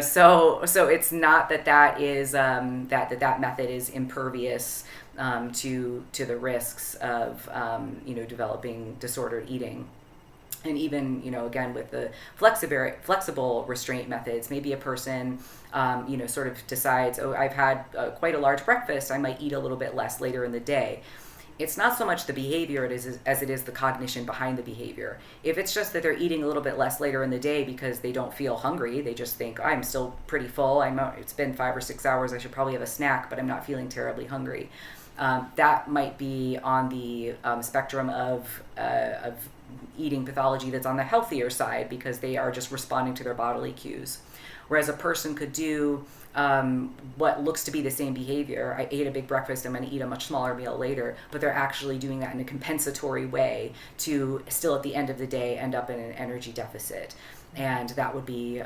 So it's not that is that method is impervious to the risks of developing disordered eating. And even, again, with the flexible restraint methods, maybe a person, sort of decides, oh, I've had quite a large breakfast, I might eat a little bit less later in the day. It's not so much the behavior as it is the cognition behind the behavior. If it's just that they're eating a little bit less later in the day because they don't feel hungry, they just think, I'm still pretty full, it's been 5 or 6 hours, I should probably have a snack, but I'm not feeling terribly hungry. That might be on the spectrum of eating pathology that's on the healthier side because they are just responding to their bodily cues. Whereas a person could do what looks to be the same behavior. I ate a big breakfast, I'm going to eat a much smaller meal later, but they're actually doing that in a compensatory way to still at the end of the day end up in an energy deficit. And that would be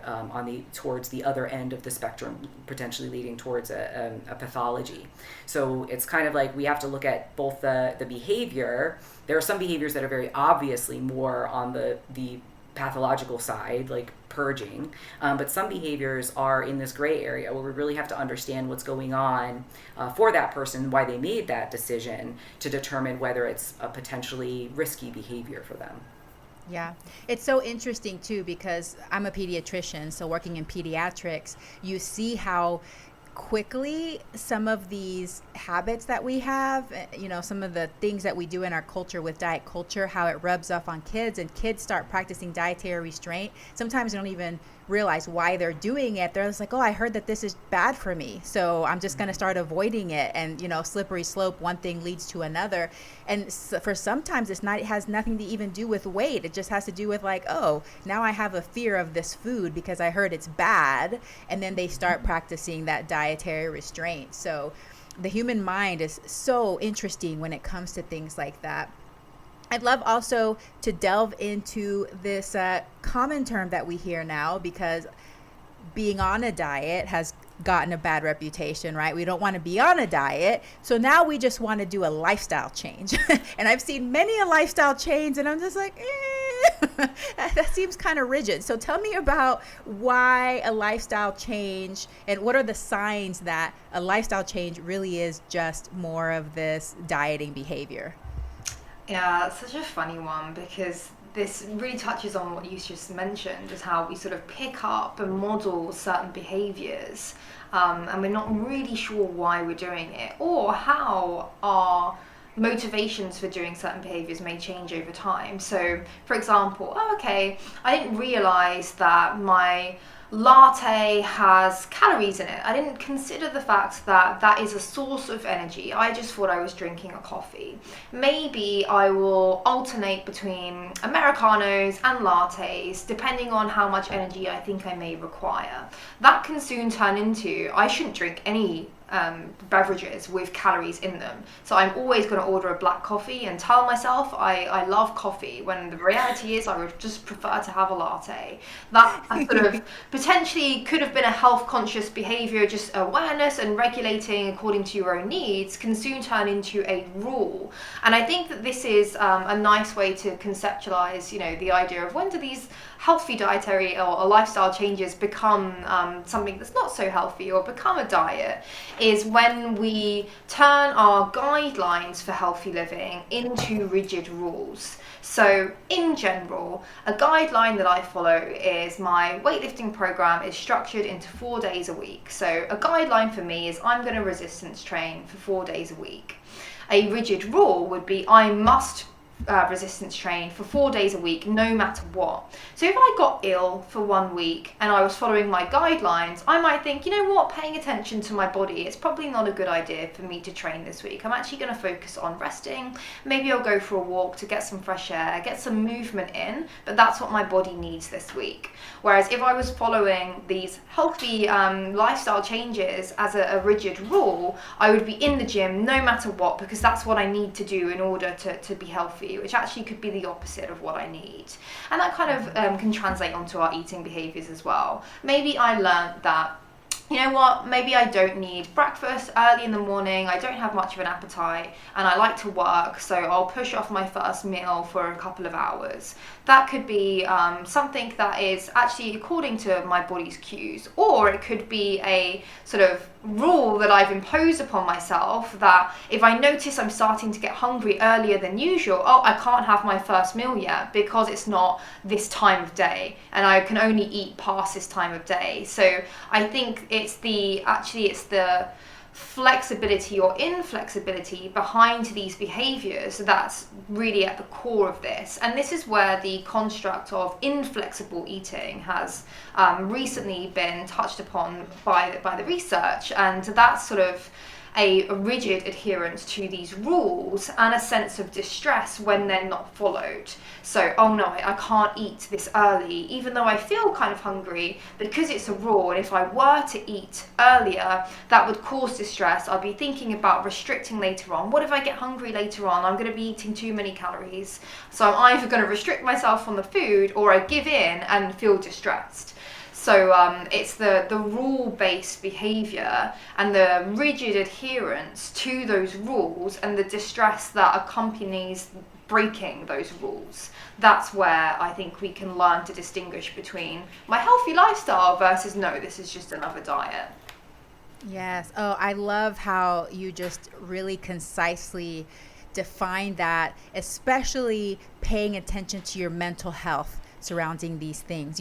towards the other end of the spectrum, potentially leading towards a pathology. So it's kind of like we have to look at both the behavior. There are some behaviors that are very obviously more on the pathological side, like purging, but some behaviors are in this gray area where we really have to understand what's going on for that person, why they made that decision, to determine whether it's a potentially risky behavior for them. Yeah, it's so interesting too, because I'm a pediatrician, so working in pediatrics, you see how quickly some of these habits that we have, some of the things that we do in our culture with diet culture, how it rubs off on kids, and kids start practicing dietary restraint. Sometimes they don't even realize why they're doing it, they're just like, oh, I heard that this is bad for me, so I'm just going to start avoiding it. And, slippery slope, one thing leads to another. And for sometimes it has nothing to even do with weight. It just has to do with like, oh, now I have a fear of this food because I heard it's bad. And then they start practicing that dietary restraint. So the human mind is so interesting when it comes to things like that. I'd love also to delve into this common term that we hear now, because being on a diet has gotten a bad reputation, right? We don't want to be on a diet. So now we just want to do a lifestyle change. And I've seen many a lifestyle change, and I'm just like, that seems kind of rigid. So tell me about why a lifestyle change, and what are the signs that a lifestyle change really is just more of this dieting behavior? Yeah, it's such a funny one, because this really touches on what you just mentioned, is how we sort of pick up and model certain behaviors, and we're not really sure why we're doing it, or how our motivations for doing certain behaviors may change over time. So, for example, I didn't realize that my latte has calories in it. I didn't consider the fact that that is a source of energy. I just thought I was drinking a coffee. Maybe I will alternate between Americanos and lattes depending on how much energy I think I may require. That can soon turn into, I shouldn't drink any beverages with calories in them. So I'm always going to order a black coffee and tell myself I love coffee, when the reality is I would just prefer to have a latte. That sort of potentially could have been a health conscious behavior, just awareness and regulating according to your own needs, can soon turn into a rule. And I think that this is a nice way to conceptualize, the idea of when do these healthy dietary or lifestyle changes become something that's not so healthy, or become a diet, is when we turn our guidelines for healthy living into rigid rules. So in general, a guideline that I follow is my weightlifting program is structured into 4 days a week. So a guideline for me is I'm going to resistance train for 4 days a week. A rigid rule would be I must resistance train for 4 days a week, no matter what. So if I got ill for 1 week and I was following my guidelines, I might think, paying attention to my body, it's probably not a good idea for me to train this week. I'm actually going to focus on resting. Maybe I'll go for a walk to get some fresh air, get some movement in, but that's what my body needs this week. Whereas if I was following these healthy lifestyle changes as a rigid rule, I would be in the gym no matter what, because that's what I need to do in order to be healthy, which actually could be the opposite of what I need. And that kind of can translate onto our eating behaviors as well. Maybe I learned that, maybe I don't need breakfast early in the morning, I don't have much of an appetite, and I like to work, so I'll push off my first meal for a couple of hours. That could be something that is actually according to my body's cues, or it could be a sort of rule that I've imposed upon myself, that if I notice I'm starting to get hungry earlier than usual, I can't have my first meal yet because it's not this time of day, and I can only eat past this time of day. So I think it's the flexibility or inflexibility behind these behaviors that's really at the core of this. And this is where the construct of inflexible eating has recently been touched upon by the research, and that's sort of a rigid adherence to these rules and a sense of distress when they're not followed. So, oh no, I can't eat this early, even though I feel kind of hungry, because it's a rule, and if I were to eat earlier, that would cause distress. I'll be thinking about restricting later on. What if I get hungry later on? I'm going to be eating too many calories. So I'm either going to restrict myself on the food, or I give in and feel distressed. So it's the rule-based behavior and the rigid adherence to those rules and the distress that accompanies breaking those rules. That's where I think we can learn to distinguish between my healthy lifestyle versus, no, this is just another diet. Yes. Oh, I love how you just really concisely define that, especially paying attention to your mental health surrounding these things,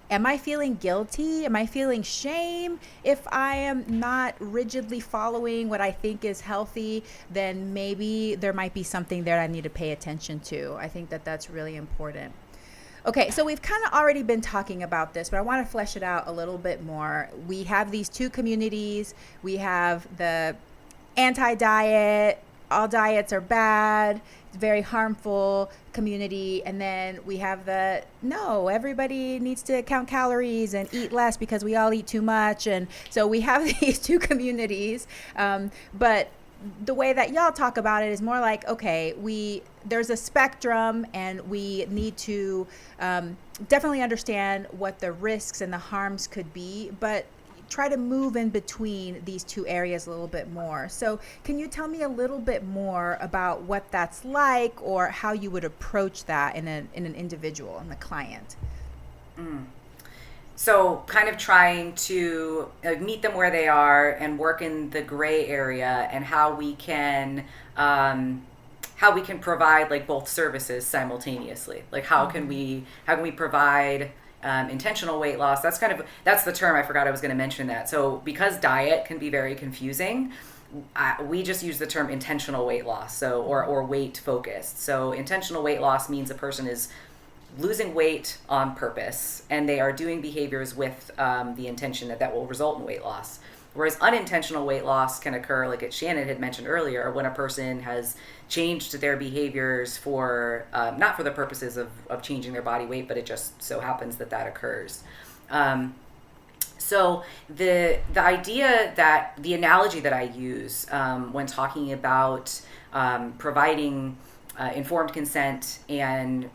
am I feeling guilty? Am I feeling shame? If I am not rigidly following what I think is healthy, then maybe there might be something there I need to pay attention to. I think that that's really important. Okay, so we've kind of already been talking about this, but I want to flesh it out a little bit more. We have these two communities. We have the anti-diet, all diets are bad, it's very harmful community. And then we have the, no, everybody needs to count calories and eat less because we all eat too much. And so we have these two communities. But the way that y'all talk about it is more like, okay, there's a spectrum, and we need to definitely understand what the risks and the harms could be, but try to move in between these two areas a little bit more. So can you tell me a little bit more about what that's like, or how you would approach that in an individual, in the client? So kind of trying to meet them where they are and work in the gray area, and how we can provide like both services simultaneously. Like how can we provide intentional weight loss? That's the term. I forgot I was going to mention that. So because diet can be very confusing, we just use the term intentional weight loss. So or weight focused. So intentional weight loss means a person is losing weight on purpose, and they are doing behaviors with the intention that will result in weight loss. Whereas unintentional weight loss can occur, like Shannon had mentioned earlier, when a person has changed their behaviors for not for the purposes of changing their body weight, but it just so happens that occurs. So the idea that the analogy that I use when talking about providing informed consent and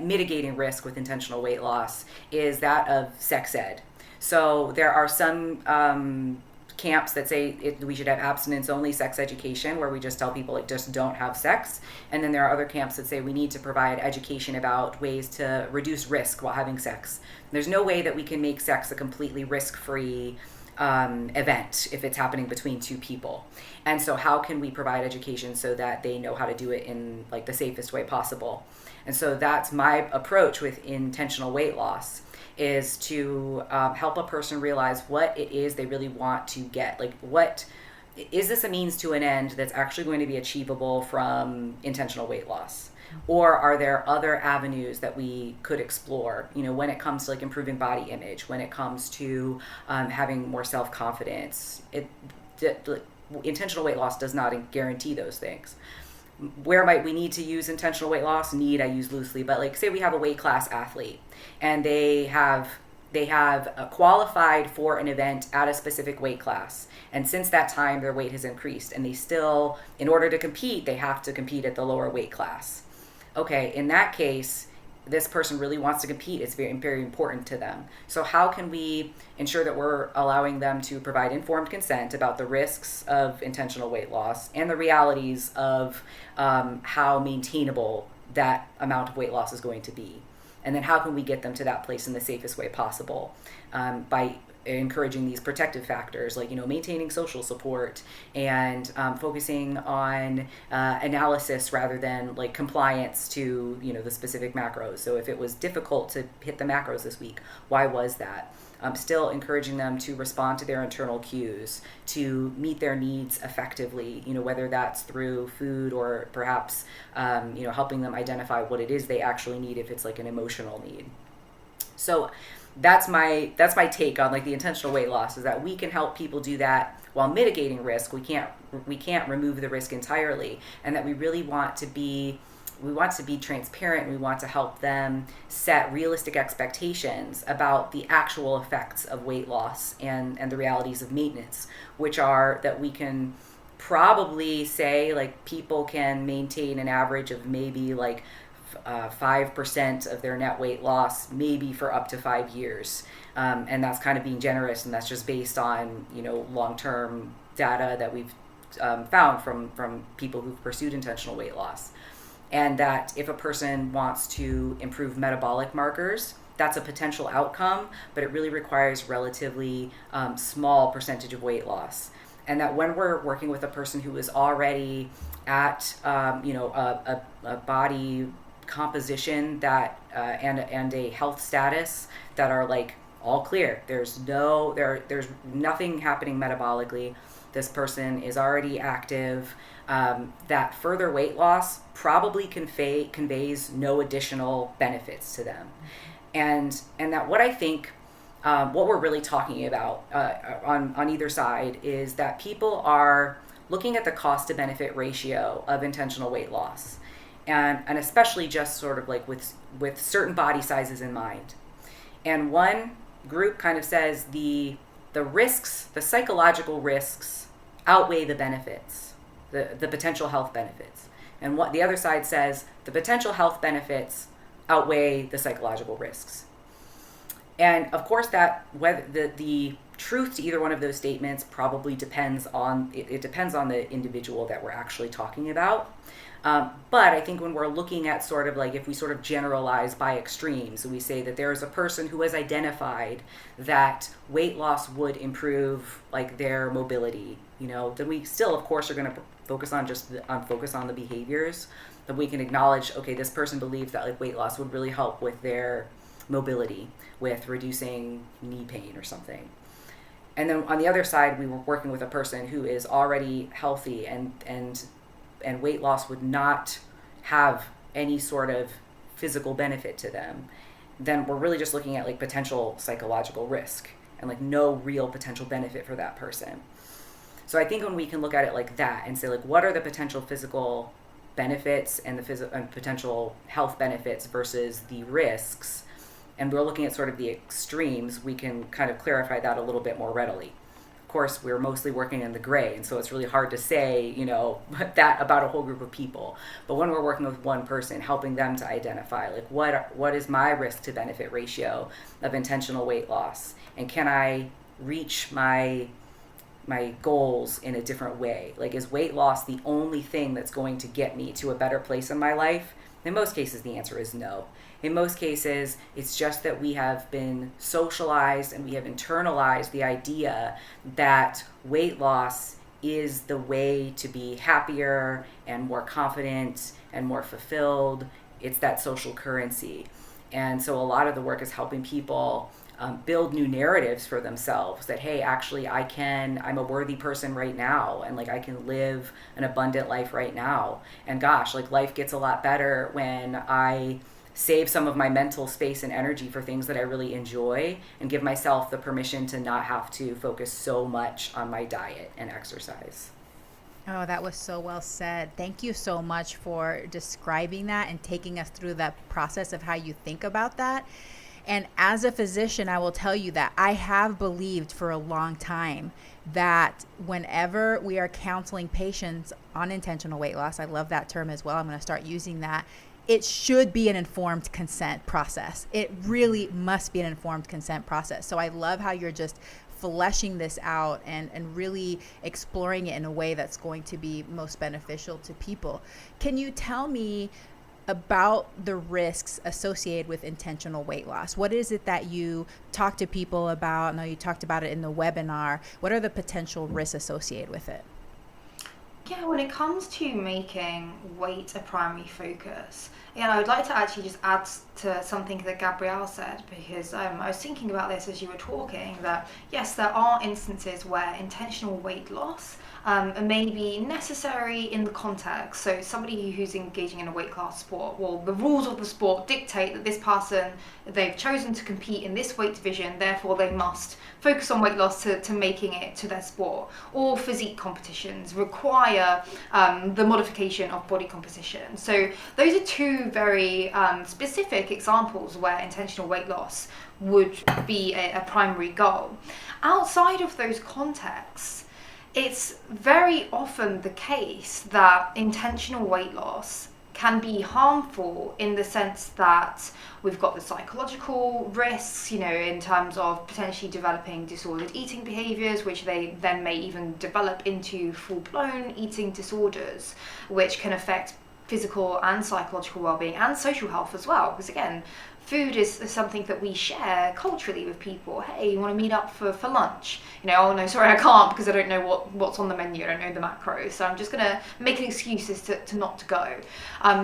mitigating risk with intentional weight loss is that of sex ed. So there are some camps that say we should have abstinence only sex education, where we just tell people like just don't have sex. And then there are other camps that say we need to provide education about ways to reduce risk while having sex. There's no way that we can make sex a completely risk-free event if it's happening between two people. And so how can we provide education so that they know how to do it in like the safest way possible? And so that's my approach with intentional weight loss, is to help a person realize what it is they really want to get. Like, what is this a means to an end that's actually going to be achievable from intentional weight loss? Or are there other avenues that we could explore, when it comes to like improving body image, when it comes to having more self-confidence? Intentional weight loss does not guarantee those things. Where might we need to use intentional weight loss? I use loosely, but like say we have a weight class athlete and they have qualified for an event at a specific weight class. And since that time, their weight has increased, and they still, in order to compete, they have to compete at the lower weight class. Okay, in that case, this person really wants to compete. It's very, very important to them. So how can we ensure that we're allowing them to provide informed consent about the risks of intentional weight loss and the realities of how maintainable that amount of weight loss is going to be? And then how can we get them to that place in the safest way possible by encouraging these protective factors, like maintaining social support and focusing on analysis rather than like compliance to the specific macros. So if it was difficult to hit the macros this week, why was that? Still encouraging them to respond to their internal cues, to meet their needs effectively, whether that's through food or perhaps helping them identify what it is they actually need if it's like an emotional need. So that's my take on like the intentional weight loss, is that we can help people do that while mitigating risk. We can't remove the risk entirely, and that we really want to be transparent. We want to help them set realistic expectations about the actual effects of weight loss and the realities of maintenance, which are that we can probably say like people can maintain an average of maybe like 5% of their net weight loss, maybe for up to 5 years. And that's kind of being generous, and that's just based on, long-term data that we've found from people who've pursued intentional weight loss. And that if a person wants to improve metabolic markers, that's a potential outcome, but it really requires relatively small percentage of weight loss. And that when we're working with a person who is already at a body composition that and a health status that are like all clear, there's nothing happening metabolically, this person is already active, that further weight loss probably conveys no additional benefits to them. And that what I think, what we're really talking about on either side is that people are looking at the cost to benefit ratio of intentional weight loss, and especially just sort of like with certain body sizes in mind. And one group kind of says the risks, the psychological risks outweigh the benefits, the potential health benefits. And what the other side says, the potential health benefits outweigh the psychological risks. And of course that whether the truth to either one of those statements probably depends on the individual that we're actually talking about. But I think when we're looking at sort of like, if we sort of generalize by extremes, we say that there is a person who has identified that weight loss would improve like their mobility, then we still, of course, are going to focus on the behaviors. That we can acknowledge, okay, this person believes that like weight loss would really help with their mobility, with reducing knee pain or something. And then on the other side, we were working with a person who is already healthy and weight loss would not have any sort of physical benefit to them. Then we're really just looking at like potential psychological risk and like no real potential benefit for that person. So I think when we can look at it like that and say like, what are the potential physical benefits and and potential health benefits versus the risks, and we're looking at sort of the extremes, we can kind of clarify that a little bit more readily. Of course, we're mostly working in the gray, and so it's really hard to say, that about a whole group of people. But when we're working with one person, helping them to identify, like, what is my risk to benefit ratio of intentional weight loss, and can I reach my goals in a different way? Like, is weight loss the only thing that's going to get me to a better place in my life? In most cases, the answer is no. In most cases, it's just that we have been socialized and we have internalized the idea that weight loss is the way to be happier and more confident and more fulfilled. It's that social currency. And so a lot of the work is helping people build new narratives for themselves that, hey, actually I'm a worthy person right now, and like I can live an abundant life right now. And gosh, like life gets a lot better when I save some of my mental space and energy for things that I really enjoy and give myself the permission to not have to focus so much on my diet and exercise. Oh, that was so well said. Thank you so much for describing that and taking us through that process of how you think about that. And as a physician, I will tell you that I have believed for a long time that whenever we are counseling patients on intentional weight loss, I love that term as well, I'm going to start using that, it should be an informed consent process. It really must be an informed consent process. So I love how you're just fleshing this out and really exploring it in a way that's going to be most beneficial to people. Can you tell me about the risks associated with intentional weight loss? What is it that you talk to people about? I know you talked about it in the webinar. What are the potential risks associated with it? Yeah, when it comes to making weight a primary focus, I would like to actually just add to something that Gabrielle said, because I was thinking about this as you were talking, that yes, there are instances where intentional weight loss may be necessary in the context. So somebody who's engaging in a weight class sport, well, the rules of the sport dictate that this person, they've chosen to compete in this weight division, therefore they must focus on weight loss to making it to their sport. Or physique competitions require the modification of body composition. So those are two very specific examples where intentional weight loss would be a primary goal. Outside of those contexts, it's very often the case that intentional weight loss can be harmful in the sense that we've got the psychological risks, in terms of potentially developing disordered eating behaviors, which they then may even develop into full-blown eating disorders, which can affect physical and psychological well-being and social health as well. Because again, food is something that we share culturally with people. Hey, you want to meet up for lunch? Oh no, sorry, I can't because I don't know what's on the menu. I don't know the macros. So I'm just going to make an excuse to not to go.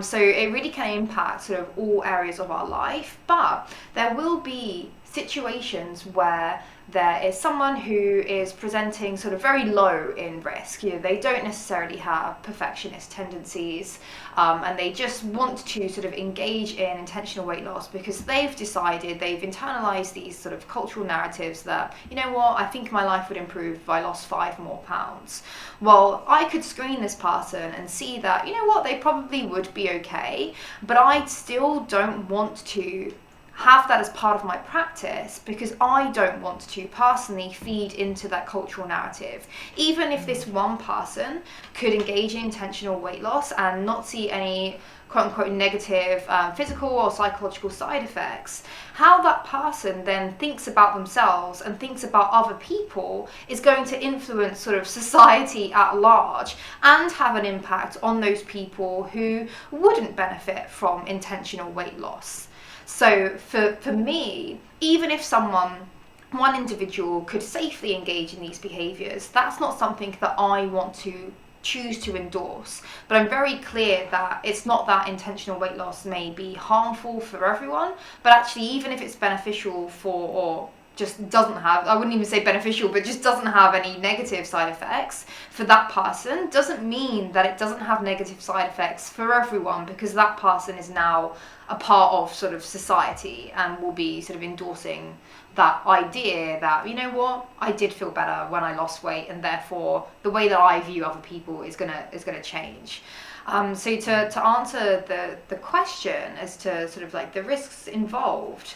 So it really can impact sort of all areas of our life. But there will be situations where there is someone who is presenting sort of very low in risk. They don't necessarily have perfectionist tendencies, and they just want to sort of engage in intentional weight loss because they've decided, they've internalized these sort of cultural narratives that, you know what, I think my life would improve if I lost 5 more pounds. Well, I could screen this person and see that, you know what, they probably would be okay, but I still don't want to have that as part of my practice because I don't want to personally feed into that cultural narrative. Even if this one person could engage in intentional weight loss and not see any quote unquote negative physical or psychological side effects, how that person then thinks about themselves and thinks about other people is going to influence sort of society at large and have an impact on those people who wouldn't benefit from intentional weight loss. So for me, even if one individual could safely engage in these behaviours, that's not something that I want to choose to endorse. But I'm very clear that it's not that intentional weight loss may be harmful for everyone, but actually even if it's beneficial for, or just doesn't have, I wouldn't even say beneficial, but just doesn't have any negative side effects for that person, doesn't mean that it doesn't have negative side effects for everyone, because that person is now a part of sort of society and will be sort of endorsing that idea that, you know what, I did feel better when I lost weight, and therefore the way that I view other people is gonna change. So to answer the question as to sort of like the risks involved,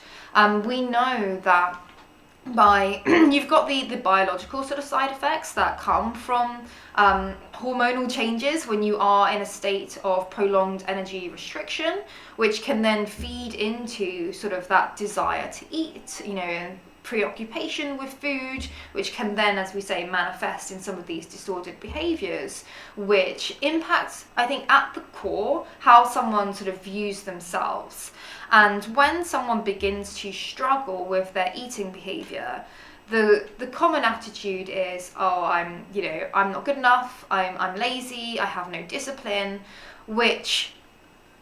we know that you've got the biological sort of side effects that come from hormonal changes when you are in a state of prolonged energy restriction, which can then feed into sort of that desire to eat, and preoccupation with food, which can then, as we say, manifest in some of these disordered behaviors, which impacts, I think, at the core, how someone sort of views themselves. And when someone begins to struggle with their eating behavior, the common attitude is, oh, I'm not good enough, I'm lazy, I have no discipline, which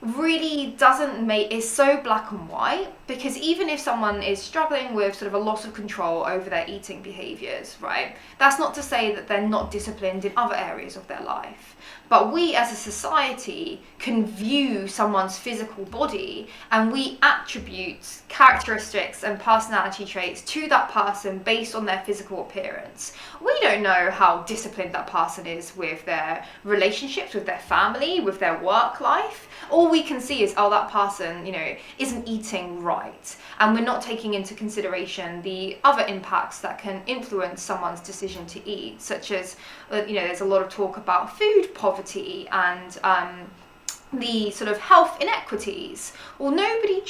really is so black and white, because even if someone is struggling with sort of a loss of control over their eating behaviors, right, that's not to say that they're not disciplined in other areas of their life. But we as a society can view someone's physical body and we attribute characteristics and personality traits to that person based on their physical appearance. We don't know how disciplined that person is with their relationships, with their family, with their work life. All we can see is, oh, that person, isn't eating right. And we're not taking into consideration the other impacts that can influence someone's decision to eat, such as, there's a lot of talk about food poverty and the sort of health inequities. Well, nobody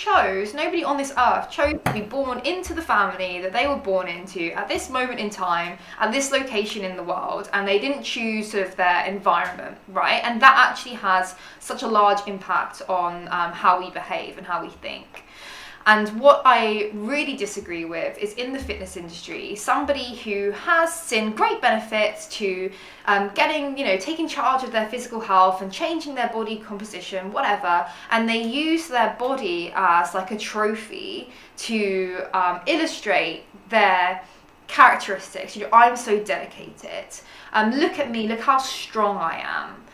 on this earth chose to be born into the family that they were born into at this moment in time, at this location in the world, and they didn't choose sort of their environment, right? And that actually has such a large impact on how we behave and how we think. And what I really disagree with is, in the fitness industry, somebody who has seen great benefits to taking charge of their physical health and changing their body composition, whatever, and they use their body as like a trophy to illustrate their characteristics. I'm so dedicated. Look at me, look how strong I am.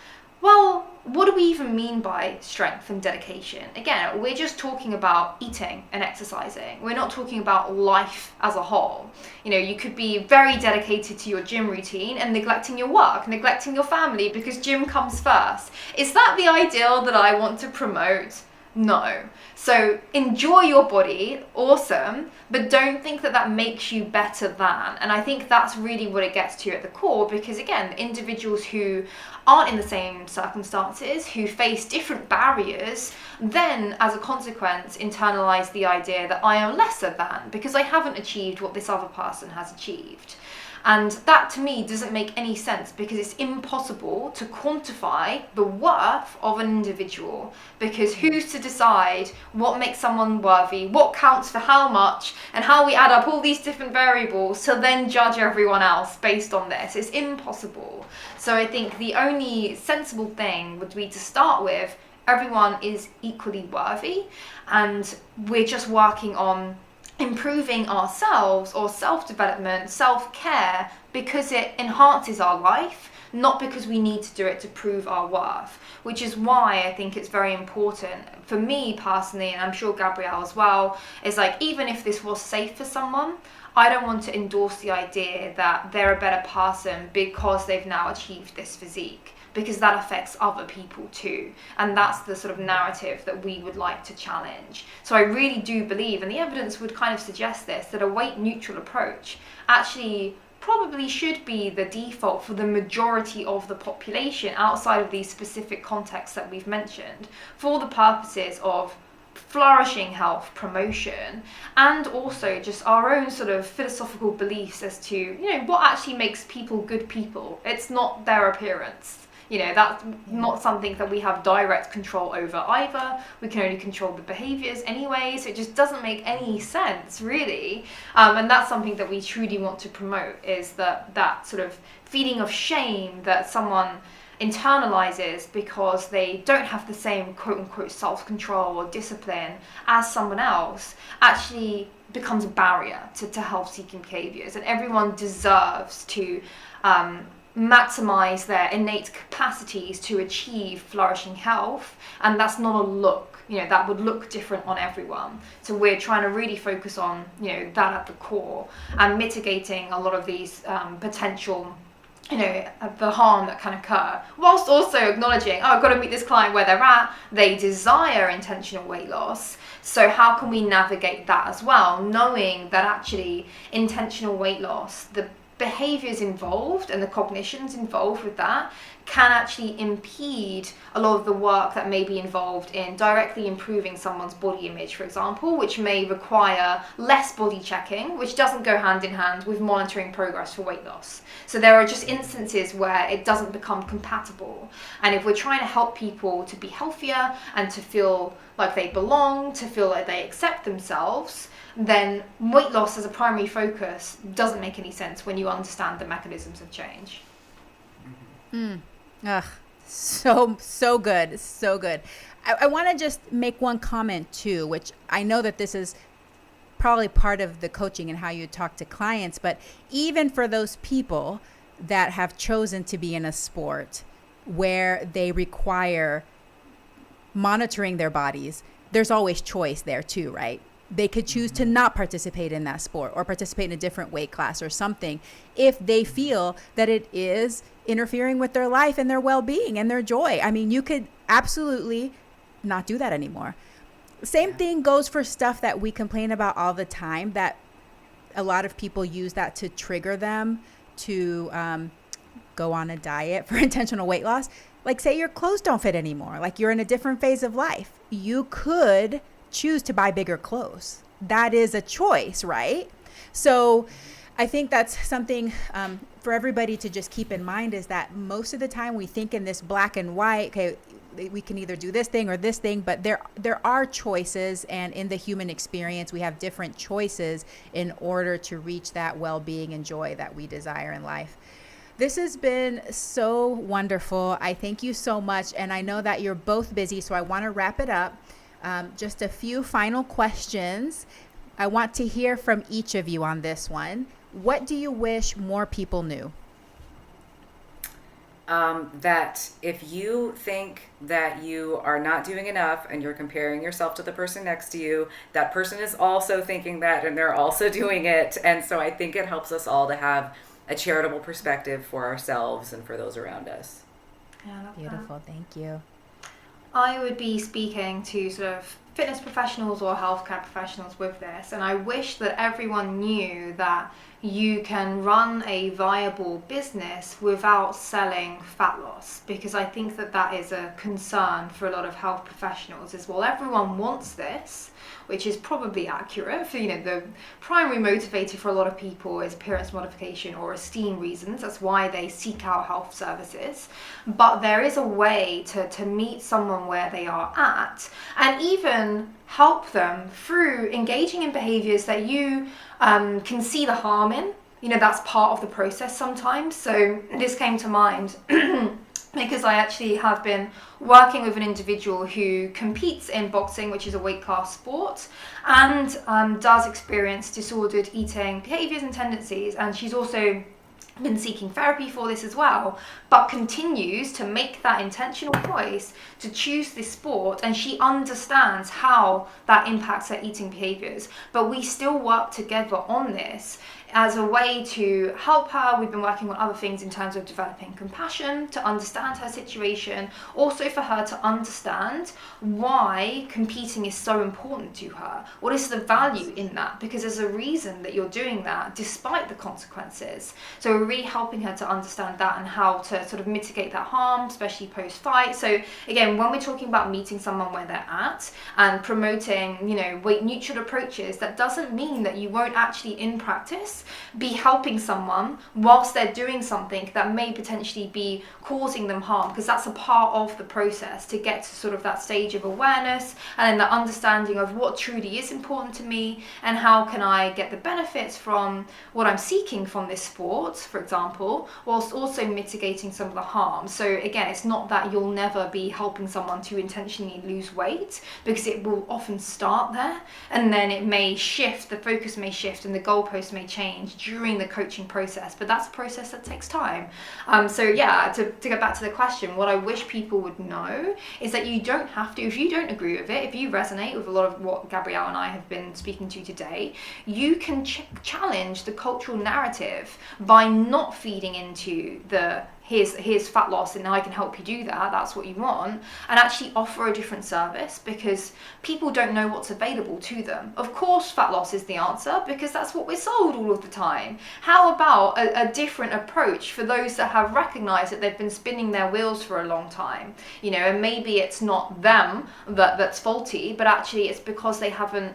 Well, what do we even mean by strength and dedication? Again, we're just talking about eating and exercising. We're not talking about life as a whole. You could be very dedicated to your gym routine and neglecting your work, neglecting your family because gym comes first. Is that the ideal that I want to promote? No. So enjoy your body, awesome, but don't think that makes you better than. And I think that's really what it gets to at the core, because again, individuals who aren't in the same circumstances, who face different barriers, then as a consequence internalize the idea that I am lesser than because I haven't achieved what this other person has achieved. And that to me doesn't make any sense, because it's impossible to quantify the worth of an individual, because who's to decide what makes someone worthy, what counts for how much, and how we add up all these different variables to then judge everyone else based on this? It's impossible. So I think the only sensible thing would be to start with, everyone is equally worthy, and we're just working on improving ourselves or self-development, self-care, because it enhances our life, not because we need to do it to prove our worth, which is why I think it's very important for me personally, and I'm sure Gabrielle as well, is like, even if this was safe for someone, I don't want to endorse the idea that they're a better person because they've now achieved this physique, because that affects other people too. And that's the sort of narrative that we would like to challenge. So I really do believe, and the evidence would kind of suggest this, that a weight neutral approach actually probably should be the default for the majority of the population outside of these specific contexts that we've mentioned, for the purposes of flourishing health promotion, and also just our own sort of philosophical beliefs as to, you know, what actually makes people good people. It's not their appearance. You know, that's not something that we have direct control over either. We can only control the behaviors anyway, so it just doesn't make any sense, really. And that's something that we truly want to promote, is that sort of feeling of shame that someone internalizes because they don't have the same quote-unquote self-control or discipline as someone else actually becomes a barrier to health-seeking behaviors. And everyone deserves to maximize their innate capacities to achieve flourishing health, and that's not a look, you know, that would look different on everyone. So we're trying to really focus on, you know, that at the core, and mitigating a lot of these potential, you know, the harm that can occur, whilst also acknowledging, oh, I've got to meet this client where they're at, they desire intentional weight loss, so how can we navigate that as well, knowing that actually intentional weight loss, the behaviors involved and the cognitions involved with that can actually impede a lot of the work that may be involved in directly improving someone's body image, for example, which may require less body checking, which doesn't go hand in hand with monitoring progress for weight loss. So there are just instances where it doesn't become compatible. And if we're trying to help people to be healthier and to feel like they belong, to feel like they accept themselves, then weight loss as a primary focus doesn't make any sense when you understand the mechanisms of change. Ugh, so good, so good. I want to just make one comment too, which I know that this is probably part of the coaching and how you talk to clients, but even for those people that have chosen to be in a sport where they require monitoring their bodies, there's always choice there too, right? They could choose to not participate in that sport or participate in a different weight class or something if they feel that it is interfering with their life and their well-being and their joy. I mean, you could absolutely not do that anymore. Same thing goes for stuff that we complain about all the time, that a lot of people use that to trigger them to go on a diet for intentional weight loss. Like, say your clothes don't fit anymore, like you're in a different phase of life. You could choose to buy bigger clothes. That is a choice, right? So I think that's something for everybody to just keep in mind, is that most of the time we think in this black and white, okay, we can either do this thing or this thing, but there are choices, and in the human experience, we have different choices in order to reach that well-being and joy that we desire in life. This has been so wonderful. I thank you so much, and I know that you're both busy, so I want to wrap it up. Just a few final questions. I want to hear from each of you on this one. What do you wish more people knew? That if you think that you are not doing enough and you're comparing yourself to the person next to you, that person is also thinking that, and they're also doing it. And so I think it helps us all to have a charitable perspective for ourselves and for those around us. Yeah, Beautiful. Thank you. I would be speaking to sort of fitness professionals or healthcare professionals with this, and I wish that everyone knew that you can run a viable business without selling fat loss, because I think that that is a concern for a lot of health professionals. Is, well, everyone wants this, which is probably accurate. For, you know, the primary motivator for a lot of people is appearance modification or esteem reasons. That's why they seek out health services. But there is a way to meet someone where they are at, and even help them through engaging in behaviors that you can see the harm in. You know, that's part of the process sometimes. So this came to mind because I actually have been working with an individual who competes in boxing, which is a weight class sport, and does experience disordered eating behaviors and tendencies. And she's also been seeking therapy for this as well, but continues to make that intentional choice to choose this sport, and she understands how that impacts her eating behaviors. But we still work together on this as a way to help her. We've been working on other things in terms of developing compassion to understand her situation, also for her to understand why competing is so important to her. What is the value in that? Because there's a reason that you're doing that despite the consequences. So we're really helping her to understand that and how to sort of mitigate that harm, especially post-fight. So again, when we're talking about meeting someone where they're at and promoting, you know, weight neutral approaches, that doesn't mean that you won't actually in practice be helping someone whilst they're doing something that may potentially be causing them harm, because that's a part of the process to get to sort of that stage of awareness and then the understanding of what truly is important to me and how can I get the benefits from what I'm seeking from this sport, for example, whilst also mitigating some of the harm. So again, it's not that you'll never be helping someone to intentionally lose weight, because it will often start there and then it may shift, the focus may shift and the goalpost may change during the coaching process, but that's a process that takes time. So yeah, to get back to the question, what I wish people would know is that you don't have to, if you don't agree with it, if you resonate with a lot of what Gabrielle and I have been speaking to today, you can challenge the cultural narrative by not feeding into the here's fat loss and I can help you do that, that's what you want, and actually offer a different service, because people don't know what's available to them. Of course fat loss is the answer, because that's what we're sold all of the time. How about a different approach for those that have recognized that they've been spinning their wheels for a long time, you know, and maybe it's not them that's faulty, but actually it's because they haven't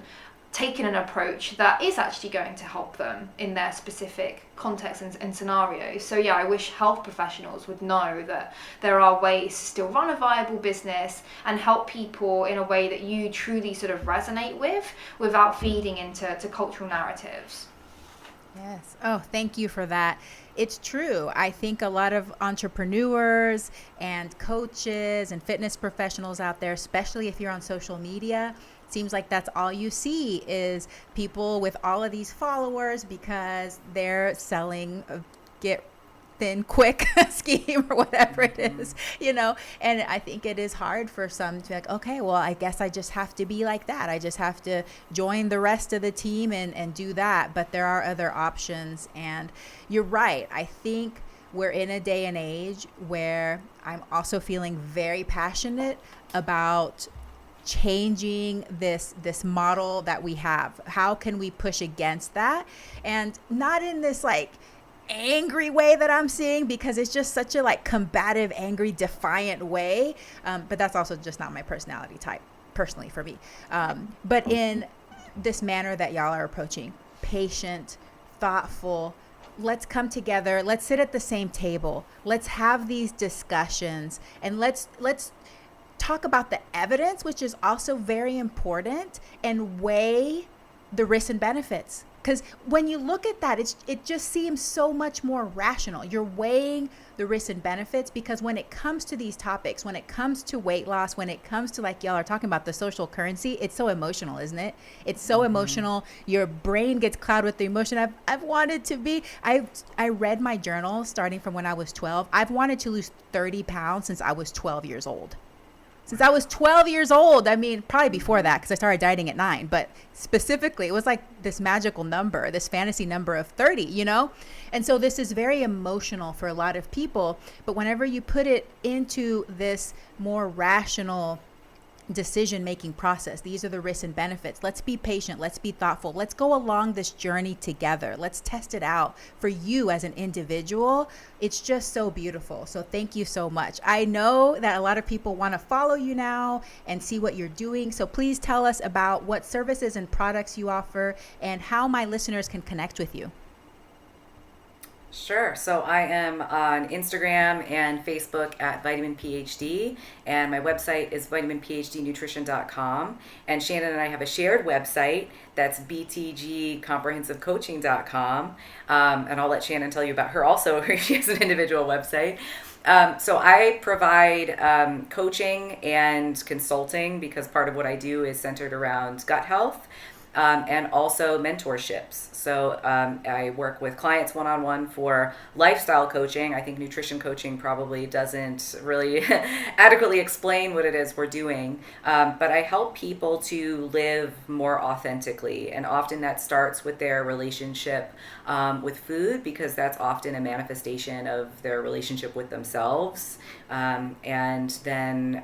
taken an approach that is actually going to help them in their specific context and scenarios. So yeah, I wish health professionals would know that there are ways to still run a viable business and help people in a way that you truly sort of resonate with without feeding into cultural narratives. Yes. Oh, thank you for that. It's true. I think a lot of entrepreneurs and coaches and fitness professionals out there, especially if you're on social media, seems like that's all you see is people with all of these followers because they're selling a get thin quick scheme or whatever it is, you know. And I think it is hard for some to be like, okay, well, I guess I just have to be like that. I just have to join the rest of the team and do that. But there are other options. And you're right. I think we're in a day and age where I'm also feeling very passionate about changing this model that we have. How can we push against that? And not in this like angry way that I'm seeing, because it's just such a like combative, angry, defiant way. But that's also just not my personality type personally for me. But in this manner that y'all are approaching, patient, thoughtful, let's come together, let's sit at the same table, let's have these discussions, and let's talk about the evidence, which is also very important, and weigh the risks and benefits. Because when you look at that, it just seems so much more rational. You're weighing the risks and benefits, because when it comes to these topics, when it comes to weight loss, when it comes to, like y'all are talking about, the social currency, it's so emotional, isn't it? It's so emotional. Your brain gets clouded with the emotion. I've wanted to be, I read my journal starting from when I was 12. I've wanted to lose 30 pounds since I was 12 years old. Since I was 12 years old. I mean, probably before that, because I started dieting at 9. But specifically, it was like this magical number, this fantasy number of 30, you know? And so this is very emotional for a lot of people. But whenever you put it into this more rational decision-making process, these are the risks and benefits. Let's be patient. Let's be thoughtful. Let's go along this journey together. Let's test it out for you as an individual. It's just so beautiful. So thank you so much. I know that a lot of people want to follow you now and see what you're doing. So please tell us about what services and products you offer and how my listeners can connect with you. Sure. So I am on Instagram and Facebook at Vitamin PhD, and my website is vitaminphdnutrition.com. And Shannon and I have a shared website that's btgcomprehensivecoaching.com. And I'll let Shannon tell you about her also. She has an individual website. So I provide coaching and consulting because part of what I do is centered around gut health. And also mentorships. So I work with clients one-on-one for lifestyle coaching. I think nutrition coaching probably doesn't really adequately explain what it is we're doing. But I help people to live more authentically. And often that starts with their relationship with food, because that's often a manifestation of their relationship with themselves. And then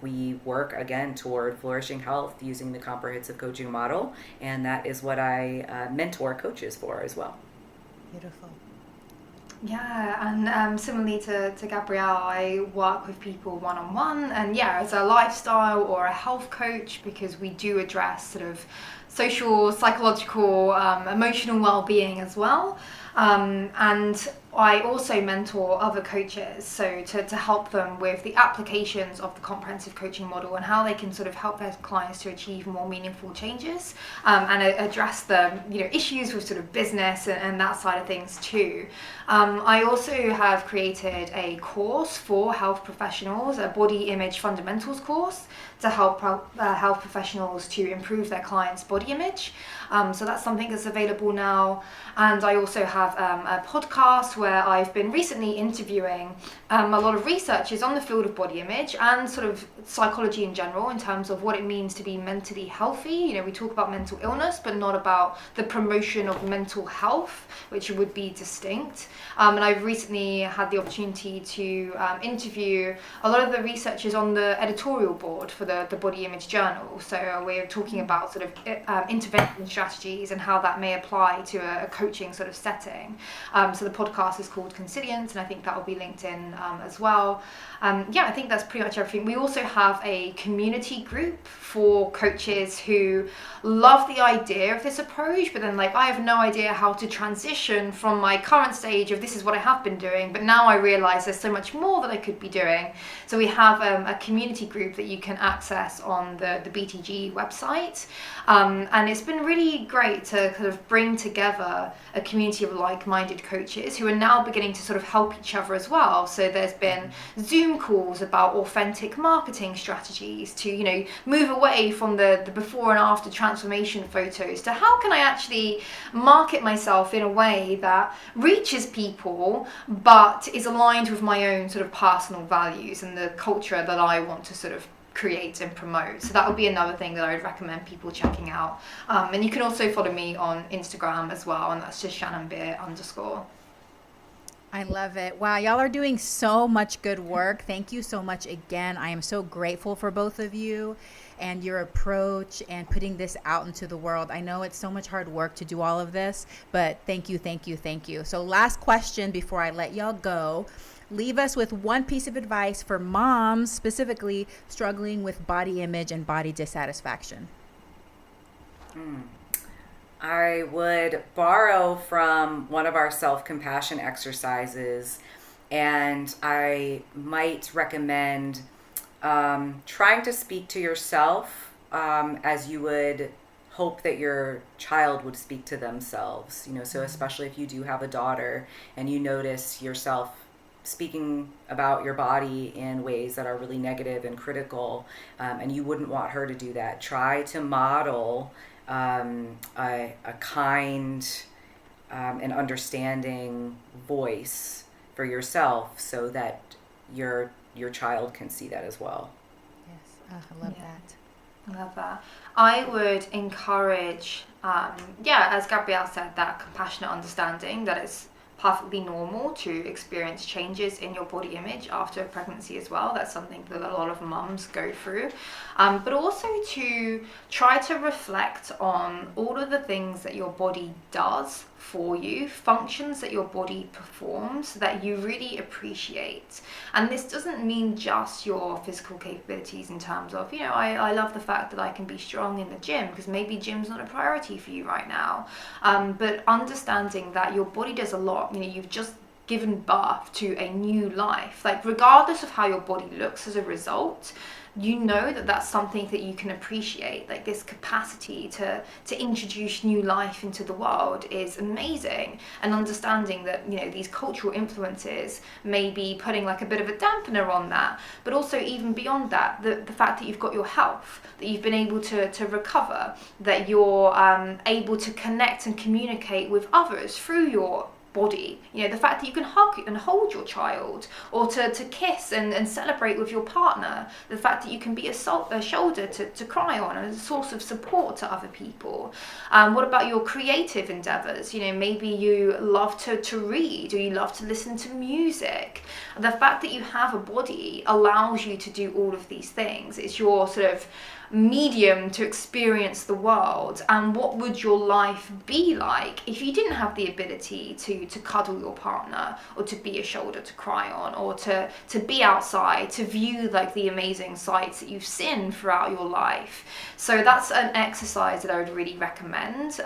we work again toward flourishing health using the comprehensive coaching model. And that is what I mentor coaches for as well. Beautiful. Yeah, and similarly to Gabrielle, I work with people one-on-one, and as a lifestyle or a health coach, because we do address sort of social, psychological, emotional well-being as well. And I also mentor other coaches, so to help them with the applications of the comprehensive coaching model and how they can sort of help their clients to achieve more meaningful changes, and address the issues with sort of business and that side of things too. I also have created a course for health professionals, a body image fundamentals course, to help health professionals to improve their clients' body image. So that's something that's available now. And I also have a podcast where I've been recently interviewing a lot of researchers on the field of body image and sort of psychology in general, in terms of what it means to be mentally healthy. We talk about mental illness, but not about the promotion of mental health, which would be distinct. And I've recently had the opportunity to interview a lot of the researchers on the editorial board for the Body Image Journal. So we're talking about sort of intervention strategies and how that may apply to a coaching sort of setting. So the podcast is called Consilient, and I think that will be linked in as well. I think that's pretty much everything. We also have a community group for coaches who love the idea of this approach, but then I have no idea how to transition from my current stage of this is what I have been doing, but now I realize there's so much more that I could be doing. So we have a community group that you can access on the BTG website. And it's been really great to kind of bring together a community of like-minded coaches who are now beginning to sort of help each other as well. So there's been Zoom calls about authentic marketing strategies to, move away from the before and after transformation photos to how can I actually market myself in a way that reaches people but is aligned with my own sort of personal values and the culture that I want to sort of create and promote. So that would be another thing that I would recommend people checking out. And you can also follow me on Instagram as well, and that's just _. I love it. Wow, y'all are doing so much good work. Thank you so much again. I am so grateful for both of you and your approach and putting this out into the world. I know it's so much hard work to do all of this, but thank you, thank you, thank you. So last question before I let y'all go. Leave us with one piece of advice for moms specifically struggling with body image and body dissatisfaction. I would borrow from one of our self-compassion exercises, and I might recommend trying to speak to yourself as you would hope that your child would speak to themselves. So especially if you do have a daughter and you notice yourself speaking about your body in ways that are really negative and critical, and you wouldn't want her to do that. Try to model a kind and understanding voice for yourself so that your child can see that as well. Yes, I love that. I love that. I would encourage, as Gabrielle said, that compassionate understanding that it's perfectly normal to experience changes in your body image after pregnancy as well. That's something that a lot of mums go through. But also to try to reflect on all of the things that your body does for you, functions that your body performs that you really appreciate. And this doesn't mean just your physical capabilities in terms of, I love the fact that I can be strong in the gym, because maybe gym's not a priority for you right now. But understanding that your body does a lot. You've just given birth to a new life. Like, regardless of how your body looks as a result, that that's something that you can appreciate. Like, this capacity to introduce new life into the world is amazing. And understanding that, these cultural influences may be putting like a bit of a dampener on that, but also even beyond that, the fact that you've got your health, that you've been able to recover, that you're able to connect and communicate with others through your body, the fact that you can hug and hold your child, or to kiss and celebrate with your partner, the fact that you can be a shoulder to cry on and a source of support to other people. What about your creative endeavors? Maybe you love to read, or you love to listen to music. The fact that you have a body allows you to do all of these things. It's your sort of medium to experience the world. And what would your life be like if you didn't have the ability to cuddle your partner, or to be a shoulder to cry on, or to be outside, to view like the amazing sights that you've seen throughout your life? So that's an exercise that I would really recommend.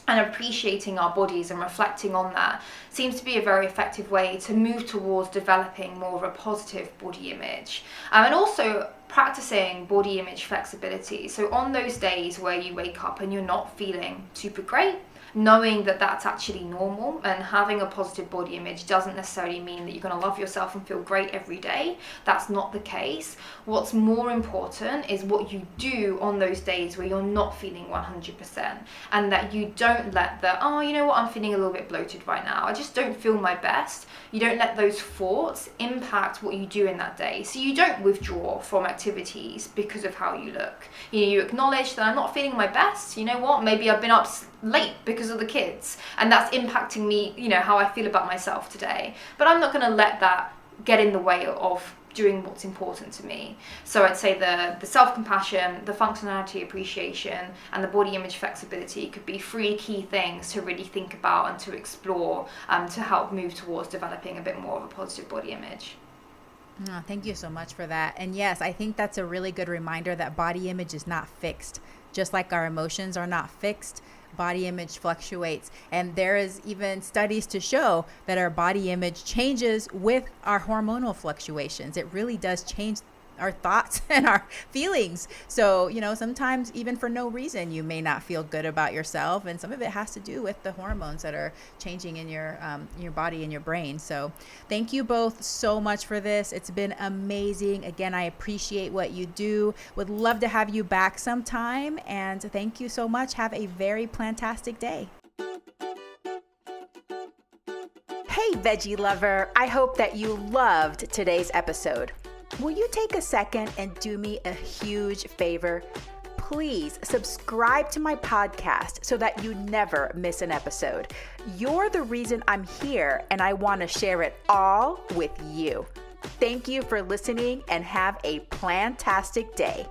And appreciating our bodies and reflecting on that seems to be a very effective way to move towards developing more of a positive body image. And also practicing body image flexibility. So on those days where you wake up and you're not feeling super great, knowing that that's actually normal, and having a positive body image doesn't necessarily mean that you're going to love yourself and feel great every day. That's not the case. What's more important is what you do on those days where you're not feeling 100%, and that you don't let I'm feeling a little bit bloated right now, I just don't feel my best. You don't let those thoughts impact what you do in that day. So you don't withdraw from activities because of how you look. You acknowledge that I'm not feeling my best. Maybe I've been up late because of the kids, and that's impacting me, how I feel about myself today. But I'm not going to let that get in the way of doing what's important to me. So I'd say the self-compassion, the functionality appreciation, and the body image flexibility could be 3 key things to really think about and to explore, to help move towards developing a bit more of a positive body image. Oh, thank you so much for that. And yes, I think that's a really good reminder that body image is not fixed. Just like our emotions are not fixed, body image fluctuates. And there is even studies to show that our body image changes with our hormonal fluctuations. It really does change our thoughts and our feelings. So, sometimes even for no reason, you may not feel good about yourself. And some of it has to do with the hormones that are changing in your body and your brain. So thank you both so much for this. It's been amazing. Again, I appreciate what you do. Would love to have you back sometime. And thank you so much. Have a very plantastic day. Hey, veggie lover. I hope that you loved today's episode. Will you take a second and do me a huge favor? Please subscribe to my podcast so that you never miss an episode. You're the reason I'm here, and I want to share it all with you. Thank you for listening, and have a plantastic day.